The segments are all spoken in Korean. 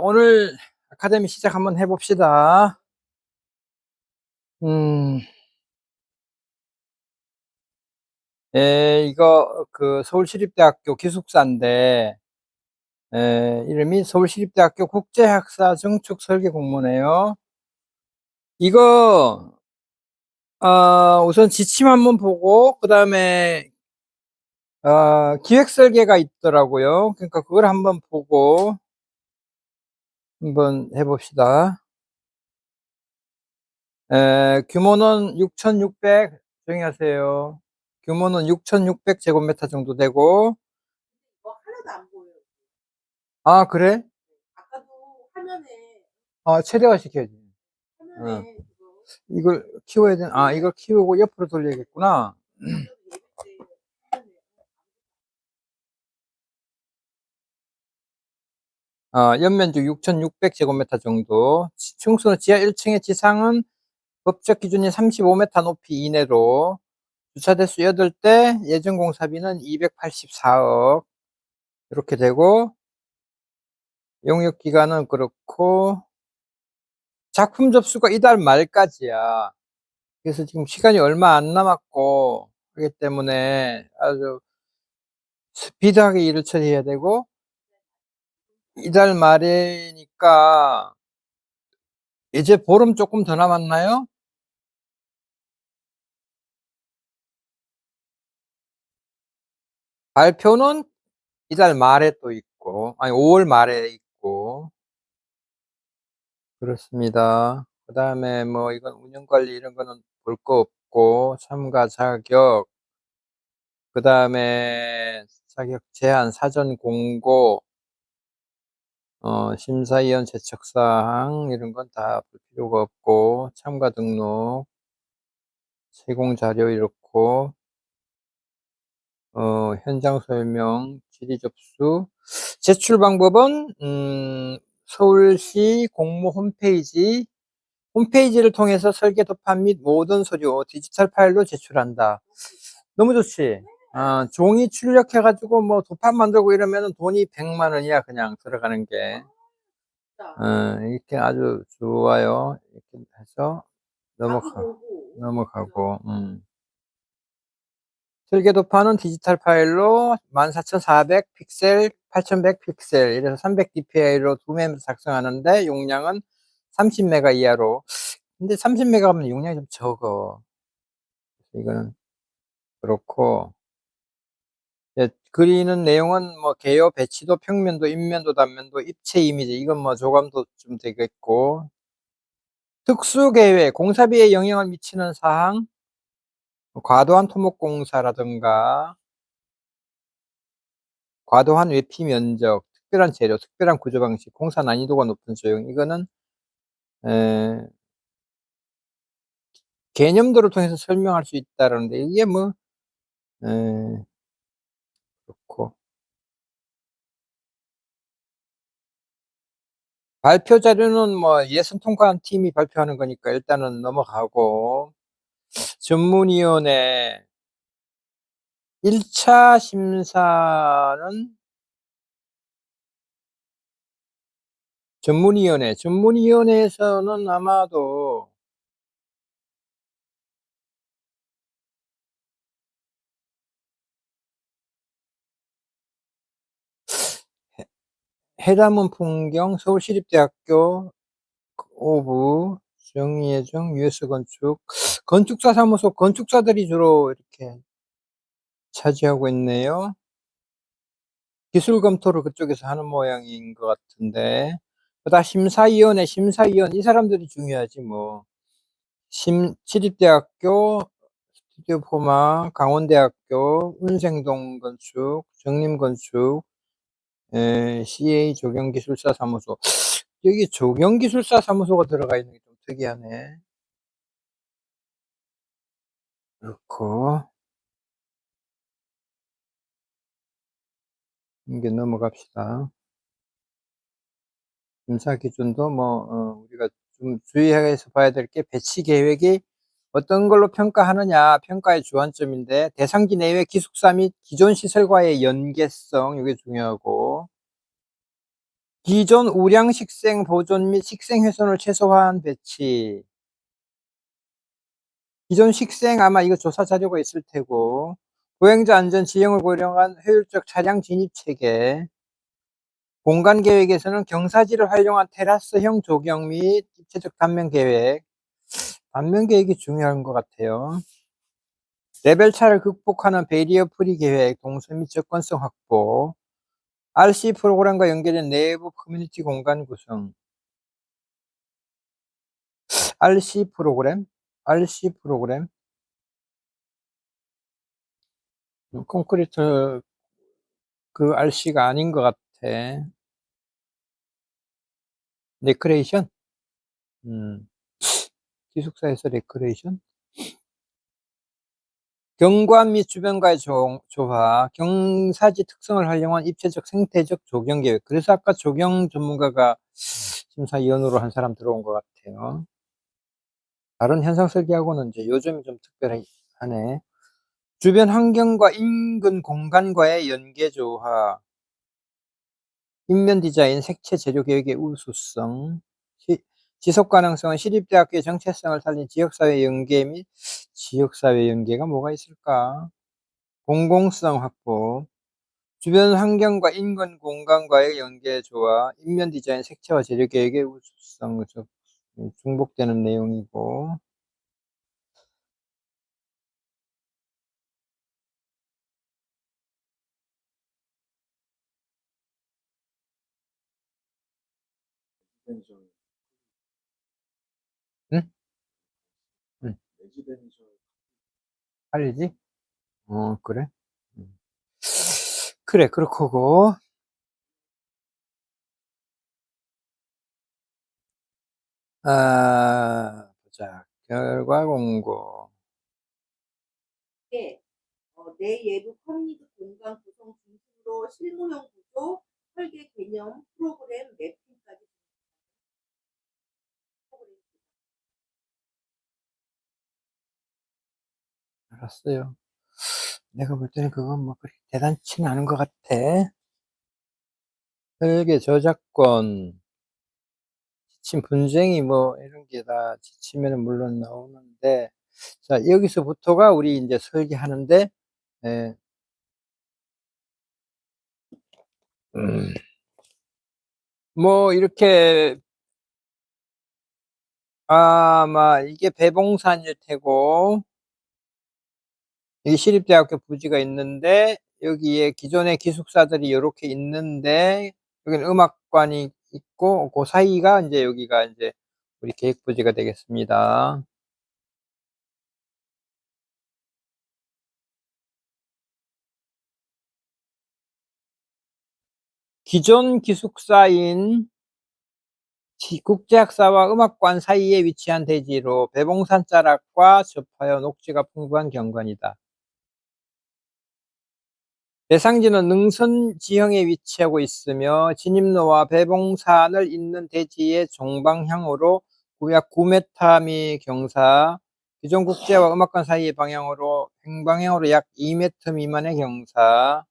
오늘 아카데미 시작 한번 해봅시다. 음, 이거 서울시립대학교 기숙사인데, 이름이 서울시립대학교 국제학사 증축 설계 공모네요. 이거 우선 지침 한번 보고 그 다음에 기획 설계가 있더라고요. 그러니까 그걸 한번 보고 한번 해봅시다. 규모는 6,600, 조용히 하세요. 규모는 6,600제곱미터 정도 되고. 하나도 안 보여요. 아, 그래? 아까도 화면에 최대화 시켜야지. 화면에 이걸 키워야 되나? 이걸 키우고 옆으로 돌려야겠구나. 연면적 6,600제곱미터 정도. 층수는 지하 1층에 지상은 법적 기준인 35m 높이 이내로, 주차 대수 8대, 예정 공사비는 284억. 이렇게 되고, 용역 기간은 그렇고, 작품 접수가 이달 말까지야. 그래서 지금 시간이 얼마 안 남았고, 그렇기 때문에 아주 스피드하게 일을 처리해야 되고, 이달 말이니까 이제 보름 조금 더 남았나요? 발표는 이달 말에 또 있고, 아니 5월 말에 있고. 그렇습니다. 그 다음에 뭐 이건 운영관리 이런 거는 볼 거 없고, 참가 자격, 그 다음에 자격 제한 사전 공고, 심사위원 제척사항 이런 건 다 볼 필요가 없고, 참가 등록, 제공 자료 이렇고, 현장 설명, 질의 접수, 제출 방법은 서울시 공모 홈페이지를 통해서 설계 도판 및 모든 서류 디지털 파일로 제출한다. 너무 좋지? 종이 출력해가지고 뭐 도판 만들고 이러면 돈이 100만 원이야, 그냥 들어가는 게. 이렇게 아주 좋아요. 이렇게 해서 넘어가고. 설계도판은 디지털 파일로 14,400 픽셀, 8,100 픽셀, 이래서 300 dpi로 2매로 작성하는데 용량은 30메가 이하로. 근데 30메가 하면 용량이 좀 적어. 이거는 그렇고. 그리는 내용은 뭐 개요, 배치도, 평면도, 인면도, 단면도, 입체 이미지, 이건 뭐 조감도 좀 되겠고. 특수계획, 공사비에 영향을 미치는 사항, 과도한 토목공사라든가, 과도한 외피 면적, 특별한 재료, 특별한 구조 방식, 공사 난이도가 높은 소형, 이거는 개념도를 통해서 설명할 수 있다라는데, 이게 뭐 그렇고. 발표 자료는 뭐 예선 통과한 팀이 발표하는 거니까 일단은 넘어가고. 전문위원회 1차 심사는 전문위원회에서는 아마도 해담은 풍경, 서울시립대학교 오부, 정의예정, 유에스건축, 건축사 사무소, 건축사들이 주로 이렇게 차지하고 있네요. 기술 검토를 그쪽에서 하는 모양인 것 같은데. 그다음 심사위원, 이 사람들이 중요하지 뭐. 시립대학교, 스튜디오 포마, 강원대학교, 운생동 건축, 정림건축, CA 조경기술사 사무소. 여기 조경기술사 사무소가 들어가 있는 게 좀 특이하네. 그렇고, 이게 넘어갑시다. 심사 기준도 뭐, 우리가 좀 주의해서 봐야 될 게, 배치 계획이 어떤 걸로 평가하느냐, 평가의 주안점인데, 대상지 내외 기숙사 및 기존 시설과의 연계성, 이게 중요하고, 기존 우량 식생 보존 및 식생 훼손을 최소화한 배치. 기존 식생 아마 이거 조사 자료가 있을 테고, 보행자 안전 지형을 고려한 효율적 차량 진입 체계, 공간 계획에서는 경사지를 활용한 테라스형 조경 및 입체적 단면 계획. 단면 계획이 중요한 것 같아요. 레벨차를 극복하는 베리어 프리 계획, 동선 및 접근성 확보, RC 프로그램과 연계된 내부 커뮤니티 공간 구성. RC 프로그램? RC 프로그램? 콘크리트 그 RC가 아닌 것 같아. 레크레이션? 기숙사에서 레크레이션? 경관 및 주변과의 조화, 경사지 특성을 활용한 입체적 생태적 조경 계획. 그래서 아까 조경 전문가가 심사위원으로 한 사람 들어온 것 같아요. 다른 현상 설계하고는 이제 요즘이 좀 특별하네. 주변 환경과 인근 공간과의 연계 조화, 인면 디자인, 색채 재료 계획의 우수성, 지속 가능성은 시립대학교의 정체성을 살린 지역사회 연계 및 지역사회 연계가 뭐가 있을까? 공공성 확보, 주변 환경과 인근 공간과의 연계 조화, 인면 디자인, 색채와 재료 계획의 우수성, 중복되는 내용이고, 응? 응. 팔리지? 그래? 음. 그래, 그렇고, 보자. 결과 공고. 이게 내외부 커뮤니티 공간 구성 중심으로 실무용 구조, 설계 개념, 프로그램, 매핑까지 프로그램. 알았어요. 내가 볼 때는 그건 뭐 그렇게 대단치는 않은 것 같아. 설계 저작권, 지침 분쟁이 뭐 이런 게 다 지치면은 물론 나오는데, 자, 여기서부터가 우리 이제 설계하는데, 예, 음, 뭐 이렇게 아마 이게 배봉산일 테고, 여기 시립대학교 부지가 있는데, 여기에 기존의 기숙사들이 이렇게 있는데, 여기는 음악관이 있고, 그 사이가 이제 여기가 이제 우리 계획부지가 되겠습니다. 기존 기숙사인 국제학사와 음악관 사이에 위치한 대지로 배봉산 자락과 접하여 녹지가 풍부한 경관이다. 대상지는 능선 지형에 위치하고 있으며 진입로와 배봉산을 잇는 대지의 종방향으로 약 9m 미 경사, 기존 국제와 음악관 사이의 방향으로 횡방향으로 약 2m 미만의 경사.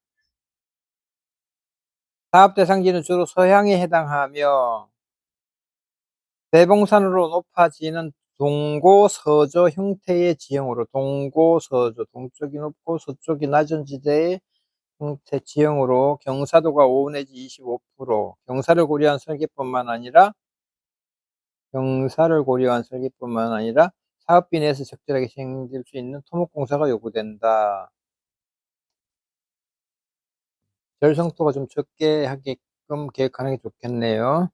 사업 대상지는 주로 서향에 해당하며 대봉산으로 높아지는 동고서조 형태의 지형으로 동고서조, 동쪽이 높고 서쪽이 낮은 지대의 형태 지형으로 경사도가 5 내지 25%, 경사를 고려한 설계뿐만 아니라 사업비 내에서 적절하게 시행될 수 있는 토목공사가 요구된다. 절성토가 좀 적게 하게끔 계획하는 게 좋겠네요.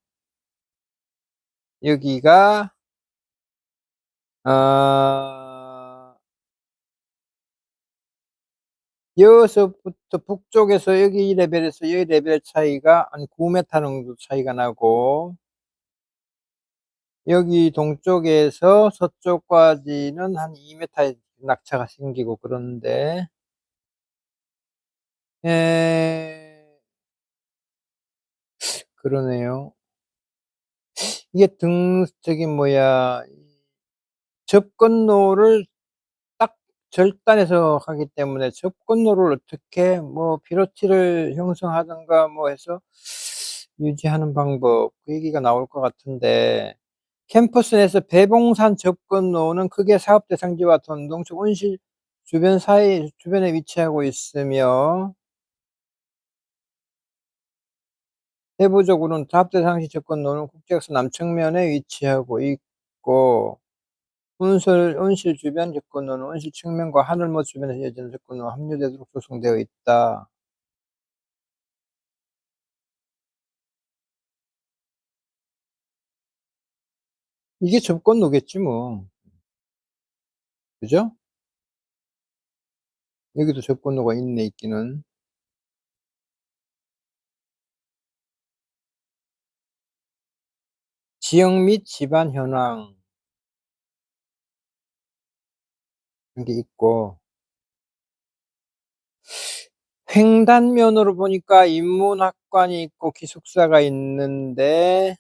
여기가 여기서부터 북쪽에서 여기 이 레벨에서 여기 레벨 차이가 한 9m 정도 차이가 나고, 여기 동쪽에서 서쪽까지는 한 2m의 낙차가 생기고 그러는데, 그러네요. 이게 저기 뭐야, 접근로를 딱 절단해서 하기 때문에 접근로를 어떻게 뭐 피로티를 형성하든가 뭐 해서 유지하는 방법, 그 얘기가 나올 것 같은데, 캠퍼스 내에서 배봉산 접근로는 크게 사업 대상지와 전동적 온실 주변에 위치하고 있으며, 세부적으로는 사업 대상지 접근로는 국제학사 남측면에 위치하고 있고, 온실 주변 접근로는 온실 측면과 하늘모 주변에서 이어지는 접근로가 합류되도록 조성되어 있다. 이게 접근로겠지 뭐. 그죠? 여기도 접근로가 있네, 있기는. 지역 및 집안 현황, 이런 게 있고, 횡단면으로 보니까 인문학관이 있고 기숙사가 있는데,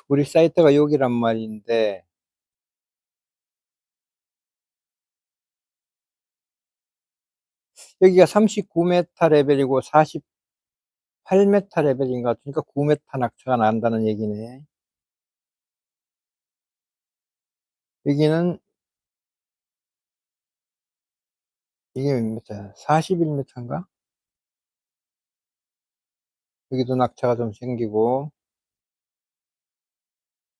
우리 사이트가 여기란 말인데, 여기가 39m 레벨이고 48m 레벨인 것 같으니까 9m 낙차가 난다는 얘기네. 여기는, 이게 몇 m야? 41m인가? 여기도 낙차가 좀 생기고,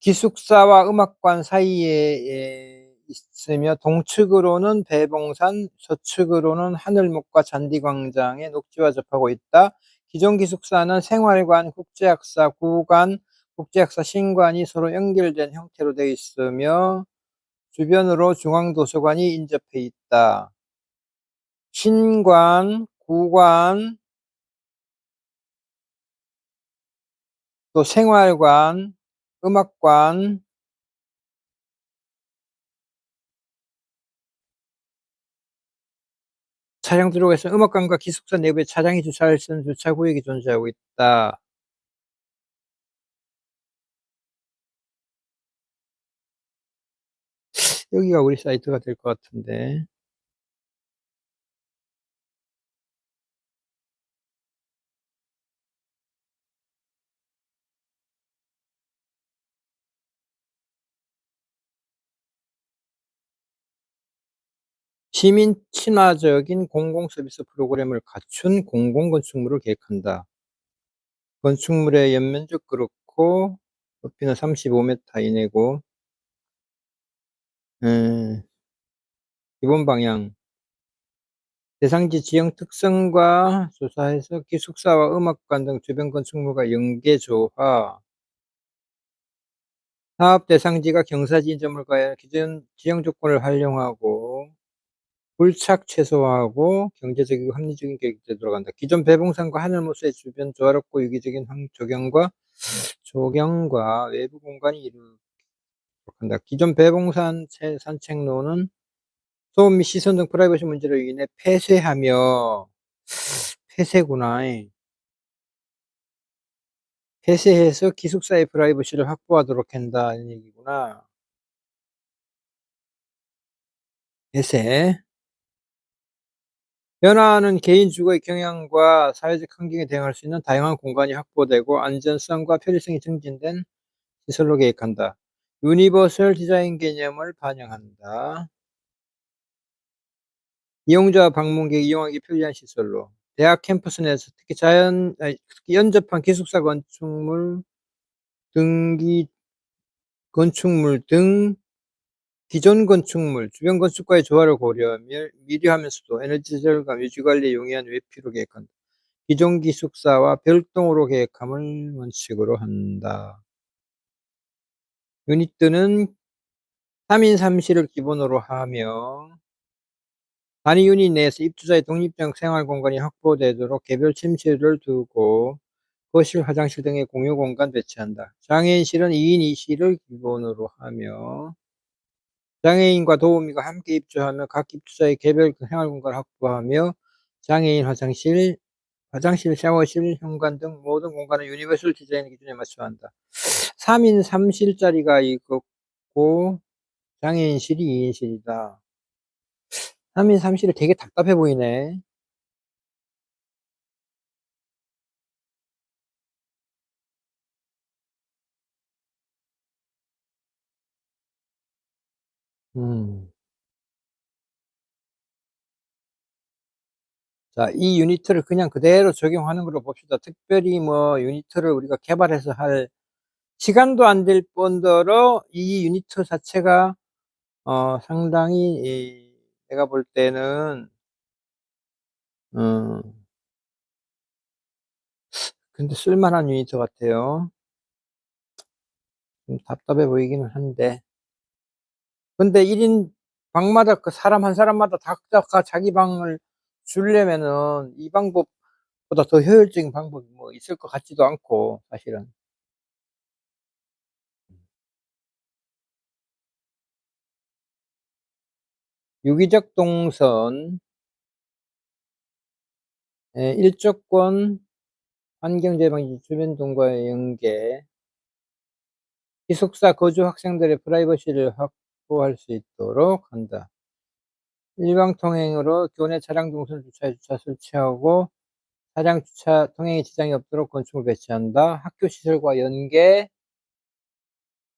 기숙사와 음악관 사이에 있으며, 동측으로는 배봉산, 서측으로는 하늘목과 잔디광장의 녹지와 접하고 있다. 기존 기숙사는 생활관, 국제학사 구관, 국제학사 신관이 서로 연결된 형태로 되어 있으며, 주변으로 중앙도서관이 인접해 있다. 신관, 구관, 또 생활관, 음악관, 차량 들어오고 있어 음악관과 기숙사 내부에 차량이 주차할 수 있는 주차구역이 존재하고 있다. 여기가 우리 사이트가 될 것 같은데. 시민 친화적인 공공 서비스 프로그램을 갖춘 공공건축물을 계획한다. 건축물의 연면적 그렇고, 높이는 35m 이내고, 음, 기본 방향. 대상지 지형 특성과 조사해서 기숙사와 음악관 등 주변 건축물과 연계 조화. 사업 대상지가 경사지인 점을 가해 기존 지형 조건을 활용하고 불착 최소화하고 경제적이고 합리적인 계획에 들어간다. 기존 배봉산과 하늘모스의 주변 조화롭고 유기적인 조경과 외부 공간이 이루도록 한다. 기존 배봉산 산책로는 소음 및 시선 등 프라이버시 문제로 인해 폐쇄하며 폐쇄구나. 폐쇄해서 기숙사의 프라이버시를 확보하도록 한다는 얘기구나. 폐쇄. 변화하는 개인 주거의 경향과 사회적 환경에 대응할 수 있는 다양한 공간이 확보되고 안전성과 편리성이 증진된 시설로 계획한다. 유니버설 디자인 개념을 반영한다. 이용자와 방문객이 이용하기 편리한 시설로 대학 캠퍼스 내에서 특히 연접한 기숙사 건축물 등 기존 건축물, 주변 건축과의 조화를 고려하며 미려하면서도 에너지 절감, 유지관리에 용이한 외피로 계획한다. 기존 기숙사와 별도로 계획함을 원칙으로 한다. 유닛들은 3인 3실을 기본으로 하며 단위 유닛 내에서 입주자의 독립적 생활 공간이 확보되도록 개별 침실을 두고 거실, 화장실 등의 공유 공간 배치한다. 장애인실은 2인 2실을 기본으로 하며 장애인과 도우미가 함께 입주하며 각 입주자의 개별 생활 공간을 확보하며 장애인 화장실, 샤워실, 현관 등 모든 공간을 유니버설 디자인 기준에 맞춰 한다. 3인 3실짜리가 있고 장애인실이 2인실이다. 3인 3실이 되게 답답해 보이네. 음. 자, 이 유니트를 그냥 그대로 적용하는 걸로 봅시다. 특별히 뭐 유니트를 우리가 개발해서 할 시간도 안 될 뿐더러 이 유니트 자체가 상당히 내가 볼 때는 어 근데 쓸만한 유니트 같아요. 좀 답답해 보이기는 한데. 근데 1인 방마다 그 사람 한 사람마다 각자가 자기 방을 주려면은 이 방법보다 더 효율적인 방법이 뭐 있을 것 같지도 않고 사실은. 유기적 동선, 일조권, 환경재 방지, 주변 동과의 연계, 기숙사 거주 학생들의 프라이버시를 확보할 수 있도록 한다. 일방 통행으로 교내 차량 동선 주차에 주차 설치하고 차량 주차 통행에 지장이 없도록 건축물 배치한다. 학교 시설과 연계,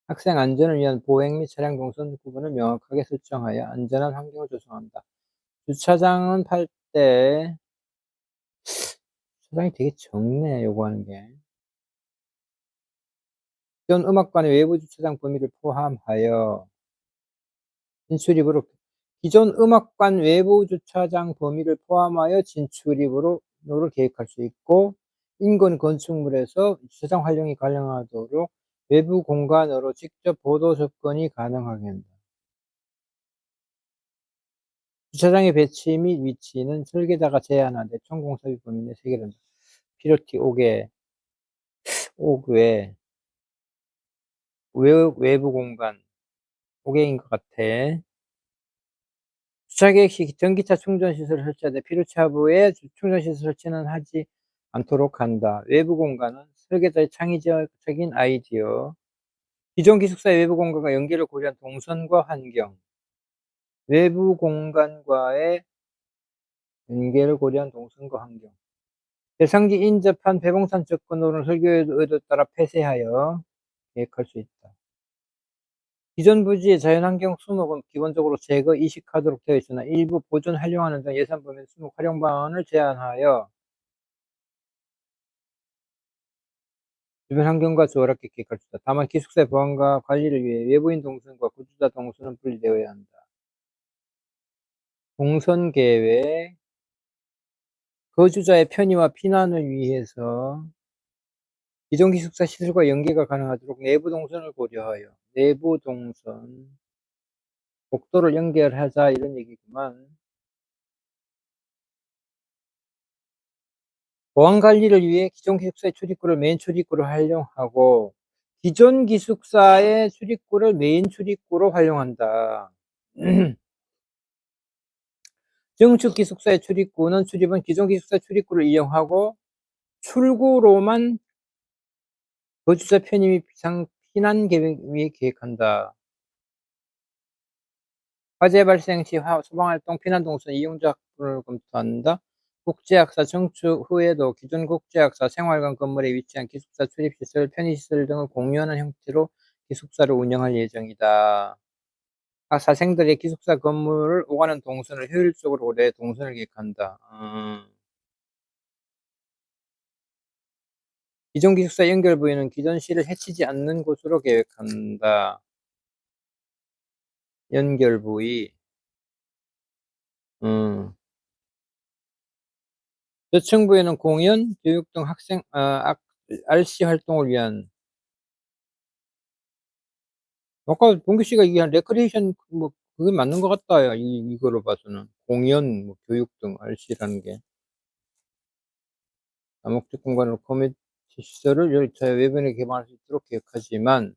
학생 안전을 위한 보행 및 차량 동선 구분을 명확하게 설정하여 안전한 환경을 조성한다. 주차장은 8대. 주차장이 되게 적네, 요구하는 게. 기존 음악관의 외부 주차장 범위를 포함하여 진출입으로 기존 음악관 외부 주차장 범위를 포함하여 진출입으로를 계획할 수 있고 인근 건축물에서 주차장 활용이 가능하도록 외부 공간으로 직접 보도 접근이 가능하게 한다. 주차장의 배치 및 위치는 설계자가 제안하되 총 공사비 범위 내에 체결한다. 필요티 5개, 5개, 외부 공간 5개인 것 같아. 주차 계획 시 전기차 충전 시설을 설치하되 필요치 하부에 충전 시설 설치는 하지 않도록 한다. 외부 공간은 설계자의 창의적인 아이디어. 기존 기숙사의 외부 공간과 연계를 고려한 동선과 환경. 외부 공간과의 연계를 고려한 동선과 환경. 대상지 인접한 배봉산 접근로는 설계 의도에 따라 폐쇄하여 계획할 수 있다. 기존 부지의 자연환경 수목은 기본적으로 제거, 이식하도록 되어 있으나 일부 보존, 활용하는 등 예산 범위 내 수목 활용 방안을 제한하여 주변 환경과 조화롭게 계획할 수 있다. 다만 기숙사의 보안과 관리를 위해 외부인 동선과 거주자 동선은 분리되어야 한다. 동선 계획, 거주자의 편의와 피난을 위해서 기존 기숙사 시설과 연계가 가능하도록 내부 동선을 고려하여 내부 동선, 복도를 연결하자 이런 얘기구만. 보안 관리를 위해 기존 기숙사의 출입구를 메인 출입구로 활용하고 기존 기숙사의 출입구를 메인 출입구로 활용한다. 증축 기숙사의 출입은 기존 기숙사 출입구를 이용하고 출구로만 거주자 편의 및 피난 계획 위에 계획한다. 화재 발생 시 소방활동, 피난 동선 이용자 확보를 검토한다. 국제학사 증축 후에도 기존 국제학사 생활관 건물에 위치한 기숙사 출입시설, 편의시설 등을 공유하는 형태로 기숙사를 운영할 예정이다. 학사생들의 기숙사 건물을 오가는 동선을 효율적으로 고려해 동선을 계획한다. 기존 기숙사 연결 부위는 기존 시를 해치지 않는 곳으로 계획한다. 연결 부위. 저층 부에는 공연, 교육 등 학생 RC 활동을 위한 아까 동규 씨가 얘기한 레크리에이션 뭐 그게 맞는 것 같다. 이거로 봐서는. 공연, 뭐 교육 등 RC라는 게 다목적 공간으로 커뮤니티 시설을 열차에 외부인에게 개방할 수 있도록 계획하지만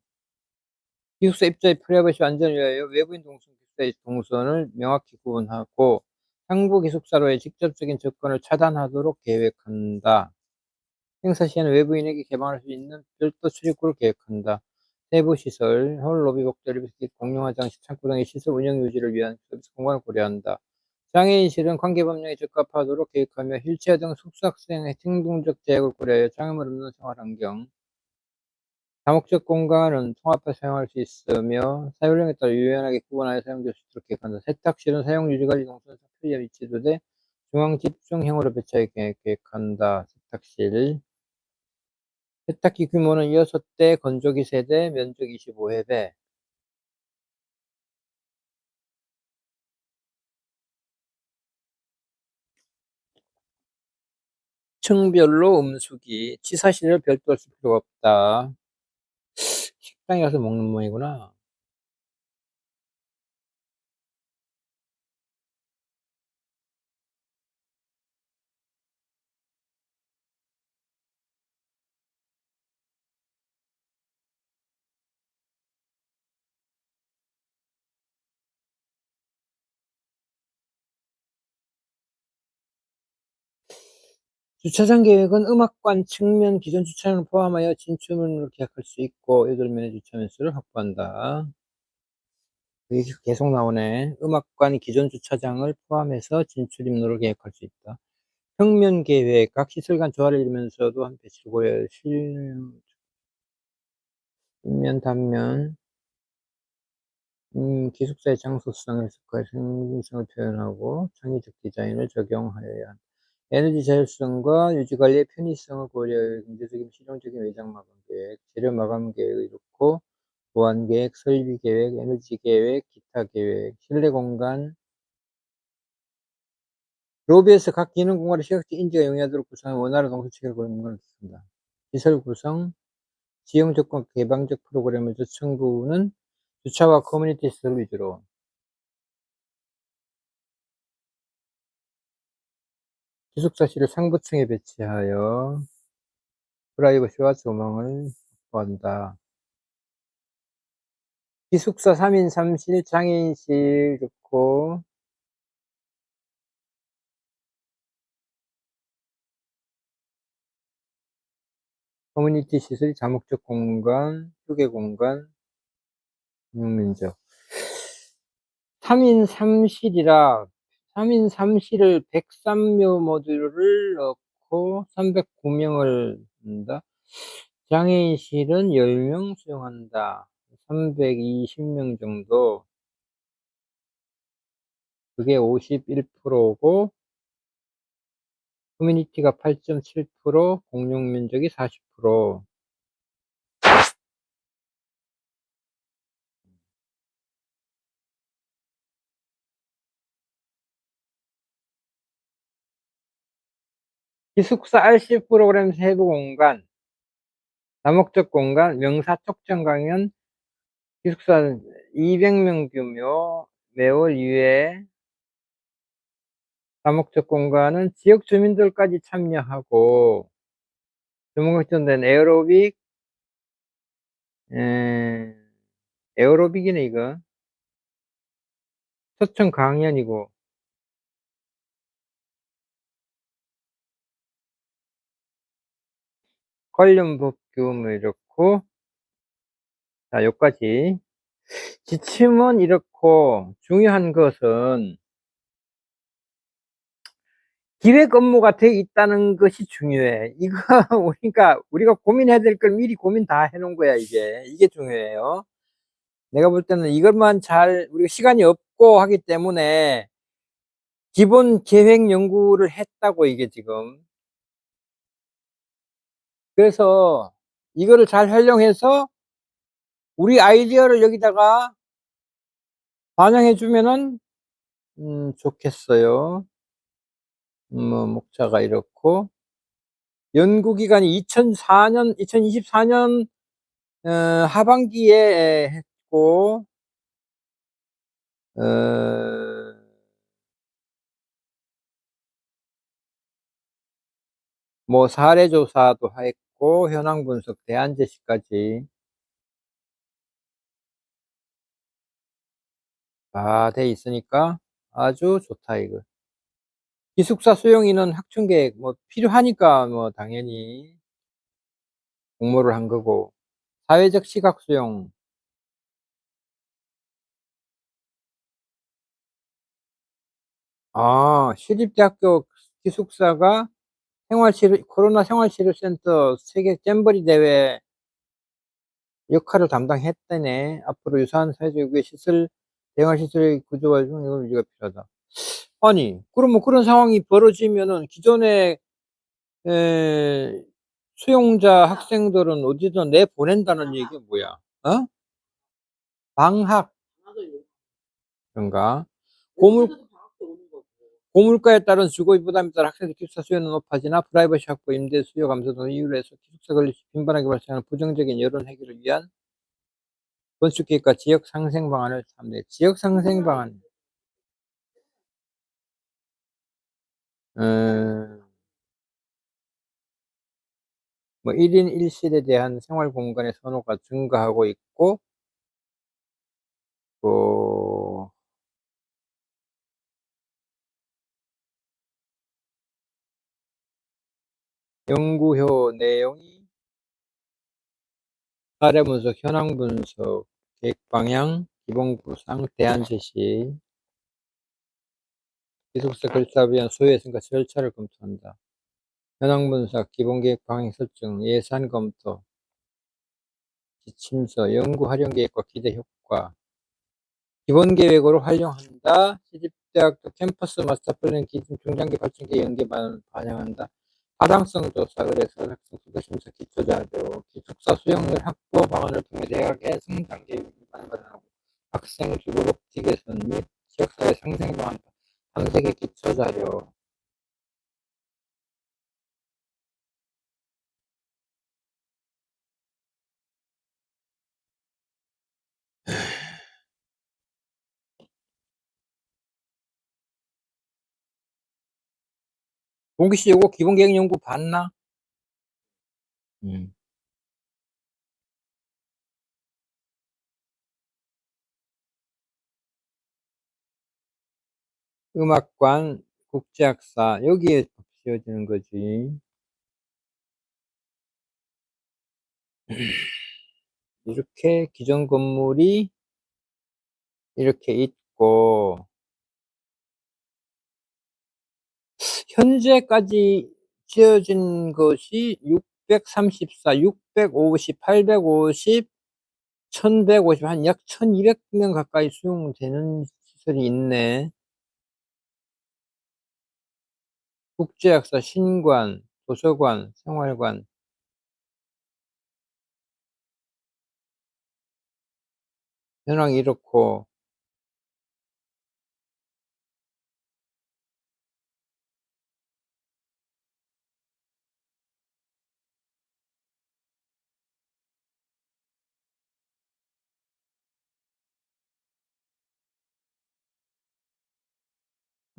기숙사 입자의 프라이버시 안전을 위하여 외부인 기숙사의 동선을 명확히 구분하고 상부 기숙사로의 직접적인 접근을 차단하도록 계획한다. 행사 시에는 외부인에게 개방할 수 있는 별도 출입구를 계획한다. 세부시설, 홀, 로비, 복도리, 공용 화장실, 창고 등의 시설 운영 유지를 위한 서비스 공간을 고려한다. 장애인실은 관계법령에 적합하도록 계획하며 휠체어 등 숙소학생의 행동적 제약을 고려하여 장애물 없는 생활환경, 다목적 공간은 통합해서 사용할 수 있으며 사용량에 따라 유연하게 구분하여 사용될 수 있도록 계획한다. 세탁실은 사용 유지관리 동선상 편리한 위치도돼 중앙 집중형으로 배치하게 계획한다. 세탁기 규모는 6대, 건조기 3대, 면적 25회배. 층별로 음수기, 치사실을 별도로 쓸 필요가 없다. 식당에 가서 먹는 모양이구나. 주차장 계획은 음악관 측면 기존 주차장을 포함하여 진출문으로 계약할 수 있고 8면의 주차면 수를 확보한다. 여기 계속 나오네. 음악관 기존 주차장을 포함해서 진출입로를 계획할 수 있다. 평면 계획, 각 시설 간 조화를 이루면서도 한 배치를 고려해 뒷면, 단면, 기숙사의 장소성, 해석과 생동성을 표현하고 창의적 디자인을 적용하여야 한다. 에너지 자율성과 유지관리의 편의성을 고려해 경제적이고 실용적인 외장 마감 계획, 재료 마감 계획을 이루고 보안 계획, 설비 계획, 에너지 계획, 기타 계획, 실내 공간, 로비에서 각 기능 공간을 시각적 인지가 용이하도록 구성한 원활한 동선 체계를 공간을 갖춘다. 시설 구성, 지형 조건 개방적 프로그램을 저층부는 주차와 커뮤니티 시설 위주로. 기숙사실을 상부층에 배치하여 프라이버시와 조망을 확보한다. 기숙사 3인 3실, 장애인실 좋고, 커뮤니티 시설, 다목적 공간, 휴게 공간, 공용면적. 3인 3실이라 3인 3실을 103묘 모듈을 넣고 309명을 넣는다. 장애인실은 10명 수용한다. 320명 정도. 그게 51%고 커뮤니티가 8.7%, 공용 면적이 40%. 기숙사 RC 프로그램 세부 공간, 다목적 공간, 명사 촉정 강연, 기숙사 200명 규모, 매월 2회, 다목적 공간은 지역 주민들까지 참여하고, 주문 확정된 에어로빅, 에어로빅이네, 이거. 초청 강연이고, 관련 법규 뭐 이렇고, 자, 여기까지. 지침은 이렇고, 중요한 것은 기획 업무가 돼 있다는 것이 중요해. 이거, 우리가 고민해야 될 걸 미리 고민 다 해놓은 거야, 이게. 이게 중요해요. 내가 볼 때는 이것만 우리가 시간이 없고 하기 때문에 기본 계획 연구를 했다고, 이게 지금. 그래서 이거를 잘 활용해서 우리 아이디어를 여기다가 반영해 주면은, 좋겠어요. 목차가 이렇고. 연구기간이 2024년, 하반기에 했고, 뭐 사례조사도 했고, 현황 분석, 대안 제시까지 다 돼 있으니까 아주 좋다, 이거. 기숙사 수용 인원 확충 계획, 뭐 필요하니까 뭐 당연히 공모를 한 거고, 사회적 시각 수용. 시립대학교 기숙사가 코로나 생활치료센터 세계 잼버리 대회 역할을 담당했다네. 앞으로 유사한 사회적 의 시설 대응할 시설의 구조화 중 이걸 유지가 필요하다. 아니, 그러면 그런 상황이 벌어지면은 기존에 에 수용자 학생들은 어디다 내보낸다는 얘기가 뭐야? 어? 방학 그런가? 고물 고물가에 따른 주거비 부담에 따라 학생들 기숙사 수요는 높아지나 프라이버시 확보, 임대 수요 감소 등을 이유로 해서 기숙사 건립 시 빈번하게 발생하는 부정적인 여론 해결을 위한 건축 계획과 지역 상생 방안을 참네. 지역 상생 방안. 음. 뭐 1인 1 실에 대한 생활 공간의 선호가 증가하고 있고 또 연구효 내용이 사례 분석, 현황 분석, 계획 방향, 기본 구상, 대안 제시, 기숙사 건립 위한 소요 예산과 절차를 검토한다. 현황 분석, 기본 계획 방향 설정, 예산 검토, 지침서, 연구 활용 계획과 기대 효과, 기본 계획으로 활용한다. 시립대학교 캠퍼스 마스터 플랜 기준 중장기 발전계 연계 반영한다. 타당성 조사, 그래서 학생 수도 심사 기초 자료, 기숙사 수용률 확보 방안을 통해 대학의 성장 계획 반영하고 학생 주거 복지 개선 및 지역사회 상생 방안 탐색의 기초 자료. 동기 씨 요거 기본 계획 연구 봤나? 음. 음악관, 국제학사 여기에 지어지는 거지. 이렇게 기존 건물이 이렇게 있고 현재까지 지어진 것이 634, 650, 850, 1150 한 약 1200명 가까이 수용되는 시설이 있네. 국제학사, 신관, 도서관, 생활관. 현황이 이렇고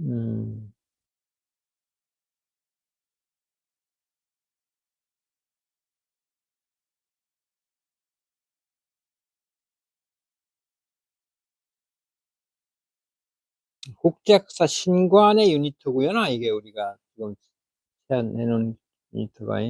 음. 국제학사 신관의 유니트고요. 이게 우리가 지금 제안해 놓은 유니트가.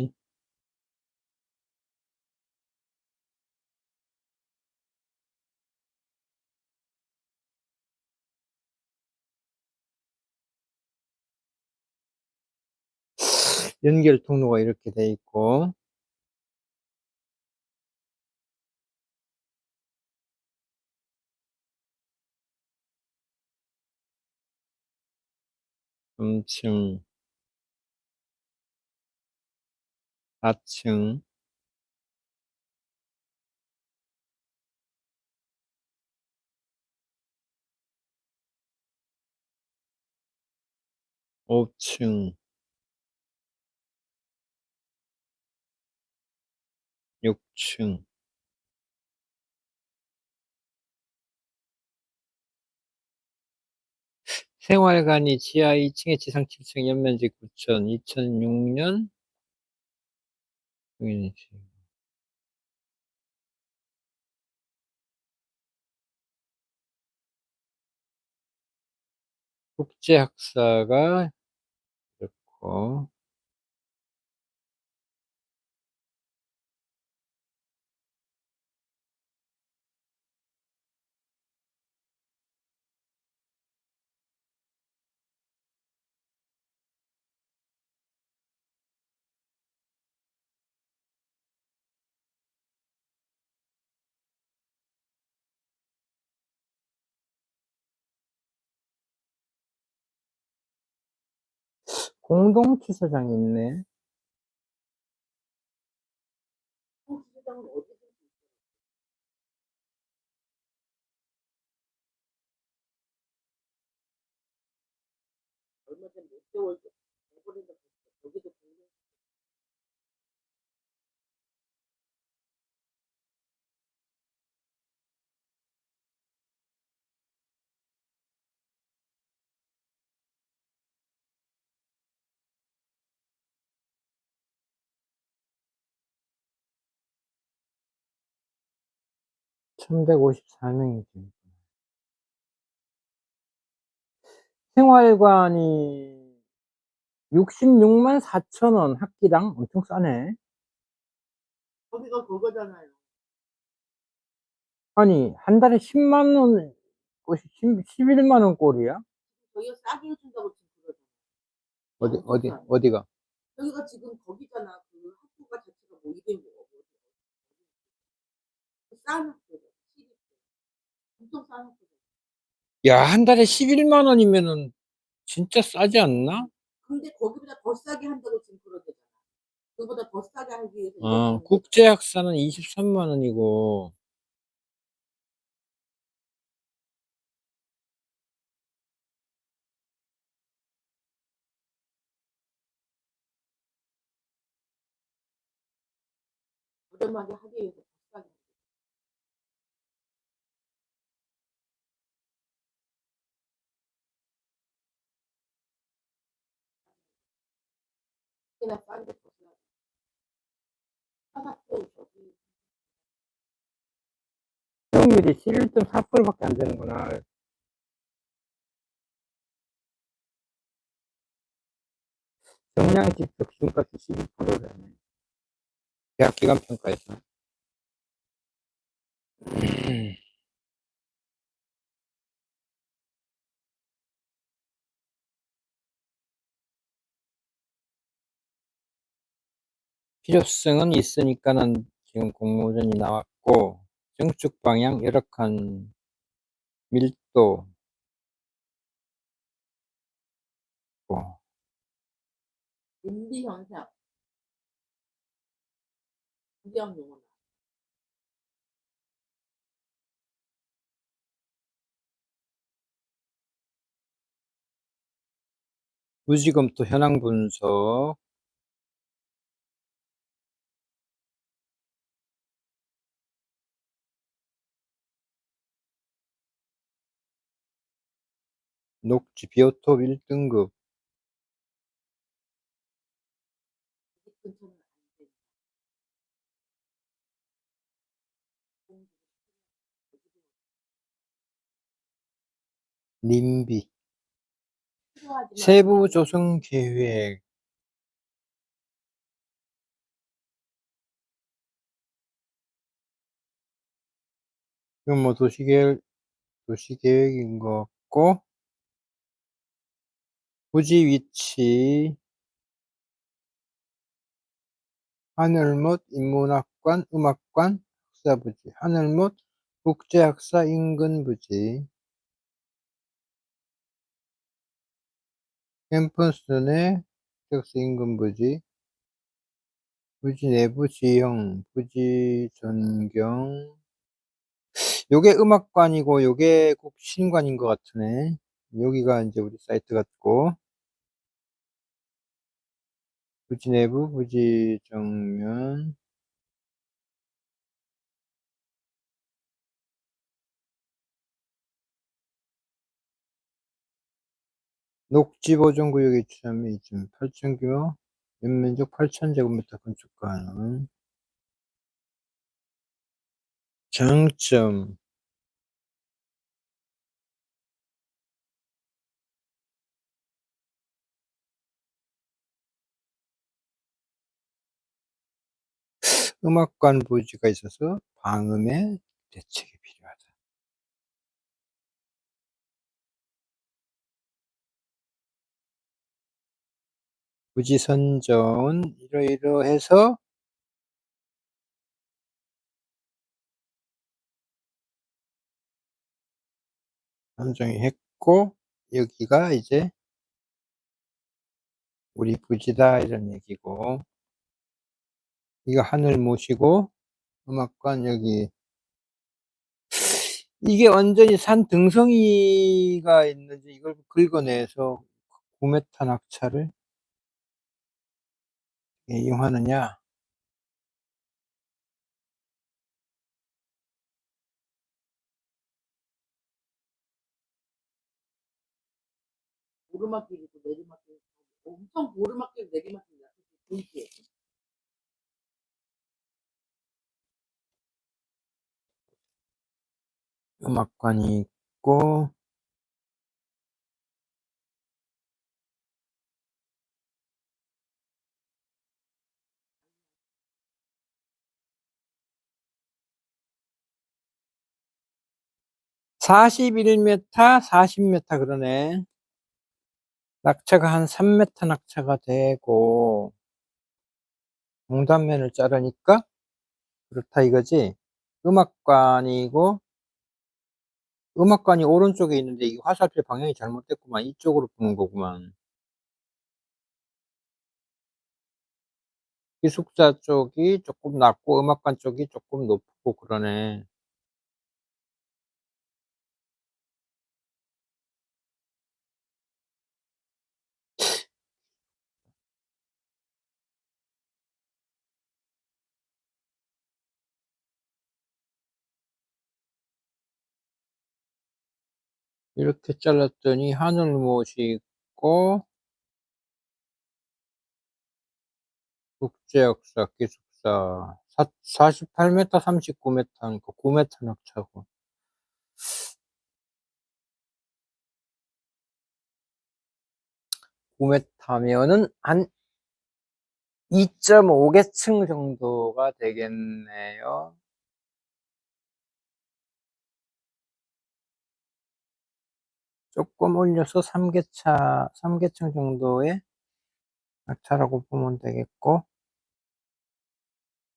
연결 통로가 이렇게 돼 있고 3층, 4층, 5층, 6층. 생활관이 지하 2층에 지상 7층 연면적 9천 2006년 국제학사가 있고 공동 주차장이 있네. 주차장은 어디든지 있어요. 얼마 전에 롯데월드 에버랜드 갔을 때 거기도 공동 1154명이지. 생활관이 66만 4천 원 학기당 엄청 싸네. 거기가 그거잖아요. 아니, 한 달에 10만 원, 11만 원 꼴이야? 저희가 싸게 해준다고 지금 그러잖아요. 어디가? 여기가 지금 거기잖아. 그 학교가 자체가 뭐 이게 뭐 싼 학교죠. 엄청 싼 학교죠. 야, 한 달에 11만 원이면은 진짜 싸지 않나? 근데 거기보다 더 싸게 한다고 지금 그러잖아. 그보다 더 싸게 하기 위해서 이렇게 하는 거죠. 국제학사는 23만 원이고, 저렴하게 하기 위해서 더 싸게. 꽤나 싼데 더 싸게. 사학교 저기 수용률이 11.4%밖에 안 되는구나. 정량지표 기준값이 12%라네. 대학 기간 평가에서. 필요성은 있으니까는 지금 공모전이 나왔고, 정축 방향, 열악한 밀도, 뭐, 인비 현상, 구경 용어. 부지검토 현황 분석, 녹지 비오톱 1등급, 집 근처는 안 돼. 님비, 필요하지만 세부 조성 계획, 이건 뭐 도시계획인 것 같고, 부지 위치, 하늘못 인문학관, 음악관, 학사부지, 하늘못 국제학사 인근부지, 캠퍼스 내 국제학사 인근부지, 부지 내부 지형, 부지 전경, 요게 음악관이고 요게 국신관인 것 같으네. 여기가 이제 우리 사이트 같고, 부지 내부, 부지 정면, 녹지 보존구역의 취함이 8천 규모, 연면적 8,000제곱미터 건축 가능. 장점, 음악관 부지가 있어서 방음에 대책이 필요하다. 부지 선정은 이러이러해서 선정이 했고, 여기가 이제 우리 부지다 이런 얘기고, 이거 하늘 모시고 음악관 여기, 이게 완전히 산 등성이가 있는지 이걸 긁어내서 9m 낙차를 이용하느냐. 오르막길이고 내리막길 엄청 오르막길 내리막길이야. 보이지? 음악관이 있고, 41m, 40m 그러네. 낙차가 한 3m 낙차가 되고, 동단면을 자르니까 그렇다 이거지. 음악관이고, 음악관이 오른쪽에 있는데 이 화살표 방향이 잘못됐구만. 이쪽으로 보는 거구만. 기숙사 쪽이 조금 낮고 음악관 쪽이 조금 높고 그러네. 이렇게 잘랐더니 하늘못이 있고, 국제역사, 기숙사 48m, 39m 하니까 9m 낙차고. 9m면은 한 2.5개층 정도가 되겠네요. 조금 올려서 3개층 정도의 낙차라고 보면 되겠고,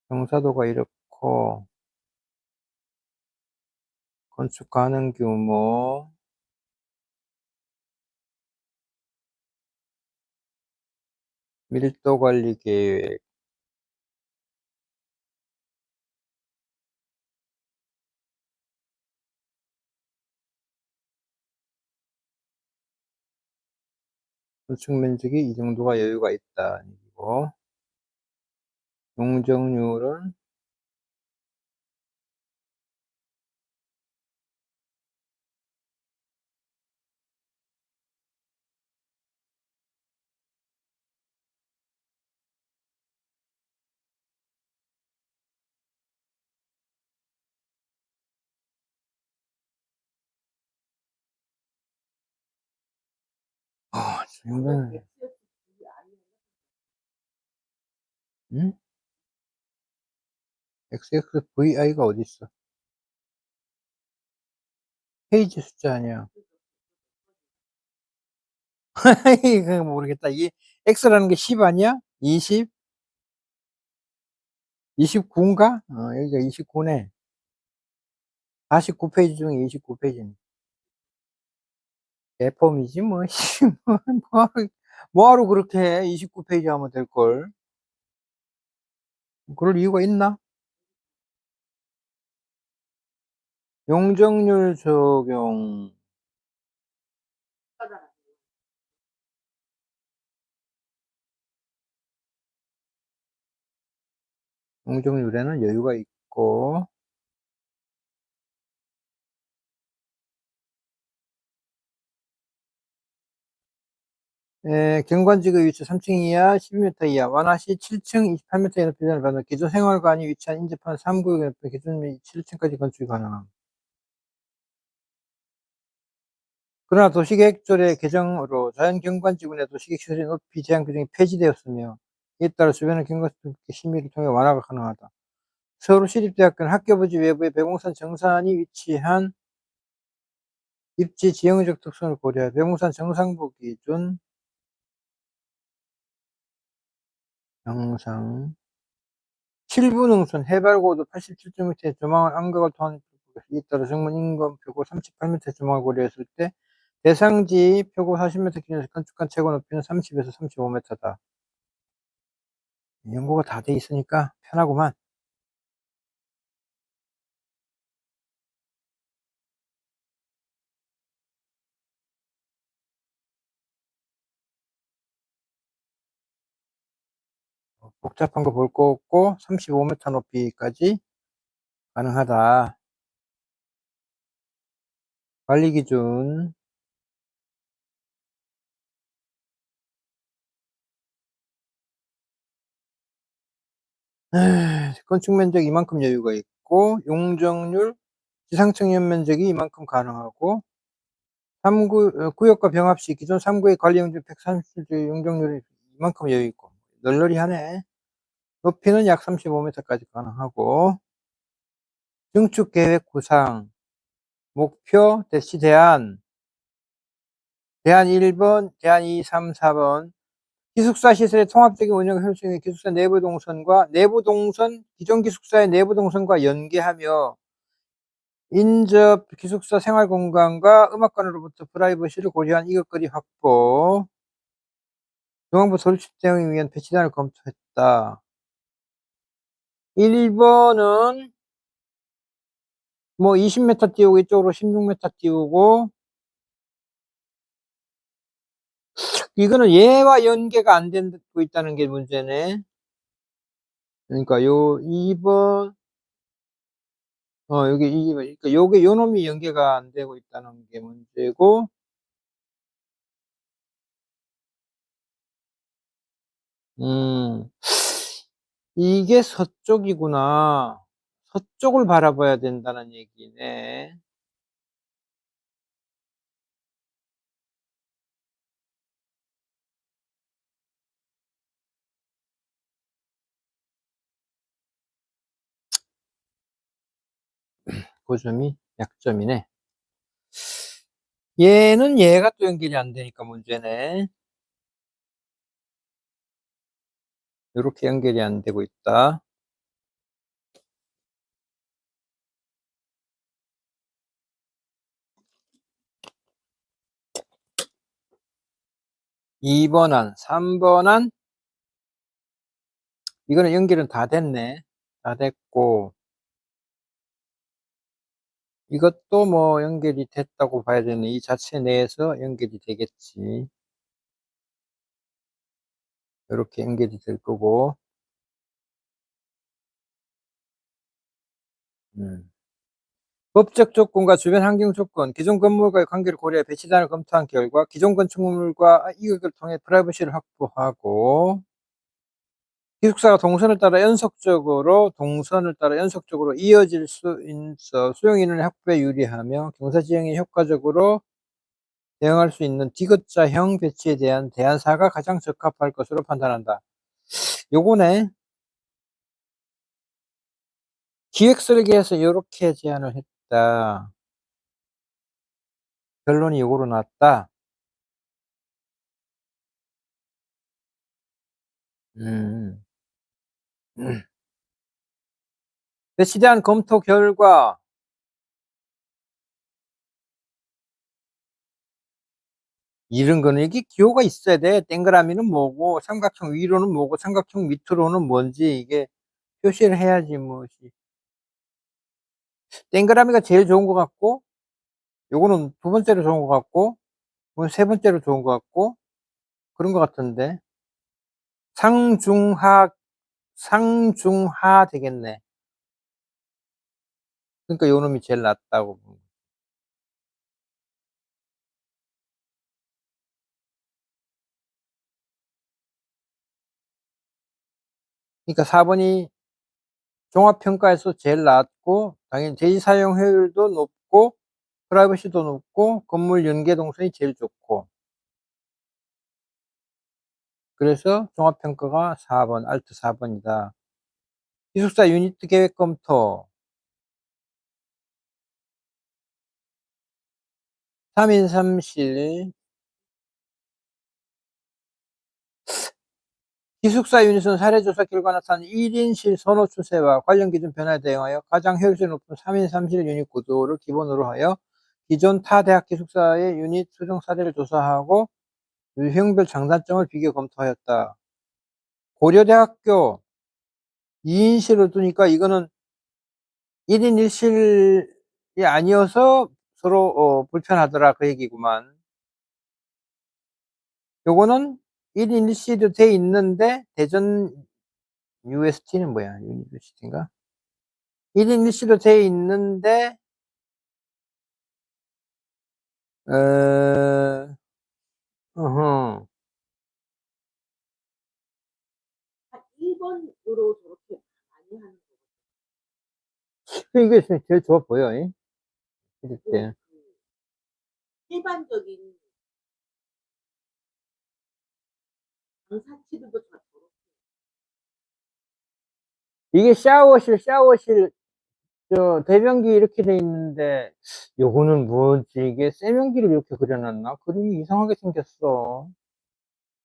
경사도가 이렇고, 건축 가능 규모, 밀도 관리 계획, 건축 면적이 이 정도가 여유가 있다. 이거 용적률은 이거는 응? XXVI가 어디 있어? 페이지 숫자 아니야. 이거 모르겠다. 이 X라는 게 10 아니야? 20? 29인가? 여기가 29네. 49페이지 중에 29페이지네. 개폼이지 뭐. 뭐하러 그렇게 해? 29페이지 하면 될걸. 그럴 이유가 있나? 용적률 적용. 용적률에는 여유가 있고, 경관지구 위치 3층 이하, 12m 이하, 완화시 7층 28m 이하 높이를 받는 기존 생활관이 위치한 인접한 3구역 옆에 기준 및 7층까지 건축이 가능합니다. 그러나 도시계획조례 개정으로 자연경관지구 내 도시계획 시설의 높이 제한 규정이 폐지되었으며, 이에 따라 주변의 경관지구 심의를 통해 완화가 가능하다. 서울시립대학교는 학교 부지 외부에 배공산 정산이 위치한 입지 지형적 특성을 고려해 배공산 정상부 기준 영상 7부 능선 해발고도 87.m의 조망을 안각을 통한 이 따라 정문 인근 벽고 38m의 조망을 고려했을 때 대상지 표고 40m 기준에서 건축한 최고 높이는 30에서 35m다. 연구가 다 돼 있으니까 편하구만. 복잡한 거 볼 거 없고 35m 높이까지 가능하다. 관리 기준. 건축 면적 이만큼 여유가 있고 용적률 지상층 연면적이 이만큼 가능하고 3구 구역과 병합 시 기존 3구의 관리 용적 130주 용적률이 이만큼 여유 있고 널널히 하네. 높이는 약 35m까지 가능하고 증축 계획 구상 목표 대시 대안 1번, 대안 2, 3, 4번 기숙사 시설의 통합적인 운영 효율성의 기숙사 내부 동선과 기존 기숙사의 내부 동선과 연계하며 인접 기숙사 생활 공간과 음악관으로부터 프라이버시를 고려한 이것거리 확보 중앙부 돌출 대응을 위한 배치단을 검토했다. 1번은 뭐 20m 띄우고 이쪽으로 16m 띄우고 이거는 얘와 연계가 안 되고 있다는 게 문제네. 그러니까 요 2번 여기 2번 그러니까 요 놈이 연계가 안 되고 있다는 게 문제고 음 이게 서쪽이구나. 서쪽을 바라봐야 된다는 얘기네. 그 점이 약점이네. 얘는 얘가 또 연결이 안 되니까 문제네. 요렇게 연결이 안 되고 있다. 2번 안, 3번 안 이거는 연결은 다 됐네. 다 됐고 이것도 뭐 연결이 됐다고 봐야 되네. 이 자체 내에서 연결이 되겠지. 요렇게 연결이 될 거고. 음. 법적 조건과 주변 환경 조건, 기존 건물과의 관계를 고려해 배치단을 검토한 결과 기존 건축물과 이익을 통해 프라이버시를 확보하고 기숙사가 동선을 따라 연속적으로 이어질 수 있어 수용 인원의 확보에 유리하며 경사 지형에 효과적으로 대응할 수 있는 D자형 배치에 대한 대안사가 가장 적합할 것으로 판단한다. 요거네. 기획 설계에서 요렇게 제안을 했다. 결론이 요거로 나왔다. 음. 배치에 대한 검토 결과 이런 거는 이게 기호가 있어야 돼. 동그라미는 뭐고 삼각형 위로는 뭐고 삼각형 밑으로는 뭔지 이게 표시를 해야지 뭐. 동그라미가 제일 좋은 것 같고 요거는 두 번째로 좋은 것 같고 이건 세 번째로 좋은 것 같고 그런 것 같은데 상중하 되겠네. 그러니까 요 놈이 제일 낫다고. 그러니까 4번이 종합평가에서 제일 낮고 당연히 대지 사용 효율도 높고 프라이버시도 높고 건물 연계 동선이 제일 좋고 그래서 종합평가가 4번 알트 4번이다. 기숙사 유니트 계획 검토 3인 3실 기숙사 유닛은 사례조사 결과 나타난 1인실 선호 추세와 관련 기준 변화에 대응하여 가장 효율성이 높은 3인 3실 유닛 구조를 기본으로 하여 기존 타 대학 기숙사의 유닛 수정 사례를 조사하고 유형별 장단점을 비교 검토하였다. 고려대학교 2인실을 두니까 이거는 1인 1실이 아니어서 서로 불편하더라 그 얘기구만. 요거는 1인 1실로 돼 있는데 대전 UST는 뭐야? 유니버시티인가? 1인 1실로 돼 있는데 어허. 한 1번으로 저렇게 많이 하는 거. 이게 제일 좋아 보여. 이렇게. 일반적인 장사치들도 다 저렇게. 이게 샤워실 저 대변기 이렇게 돼 있는데 요거는 뭐지? 이게 세면기를 이렇게 그려놨나? 그림이 이상하게 생겼어.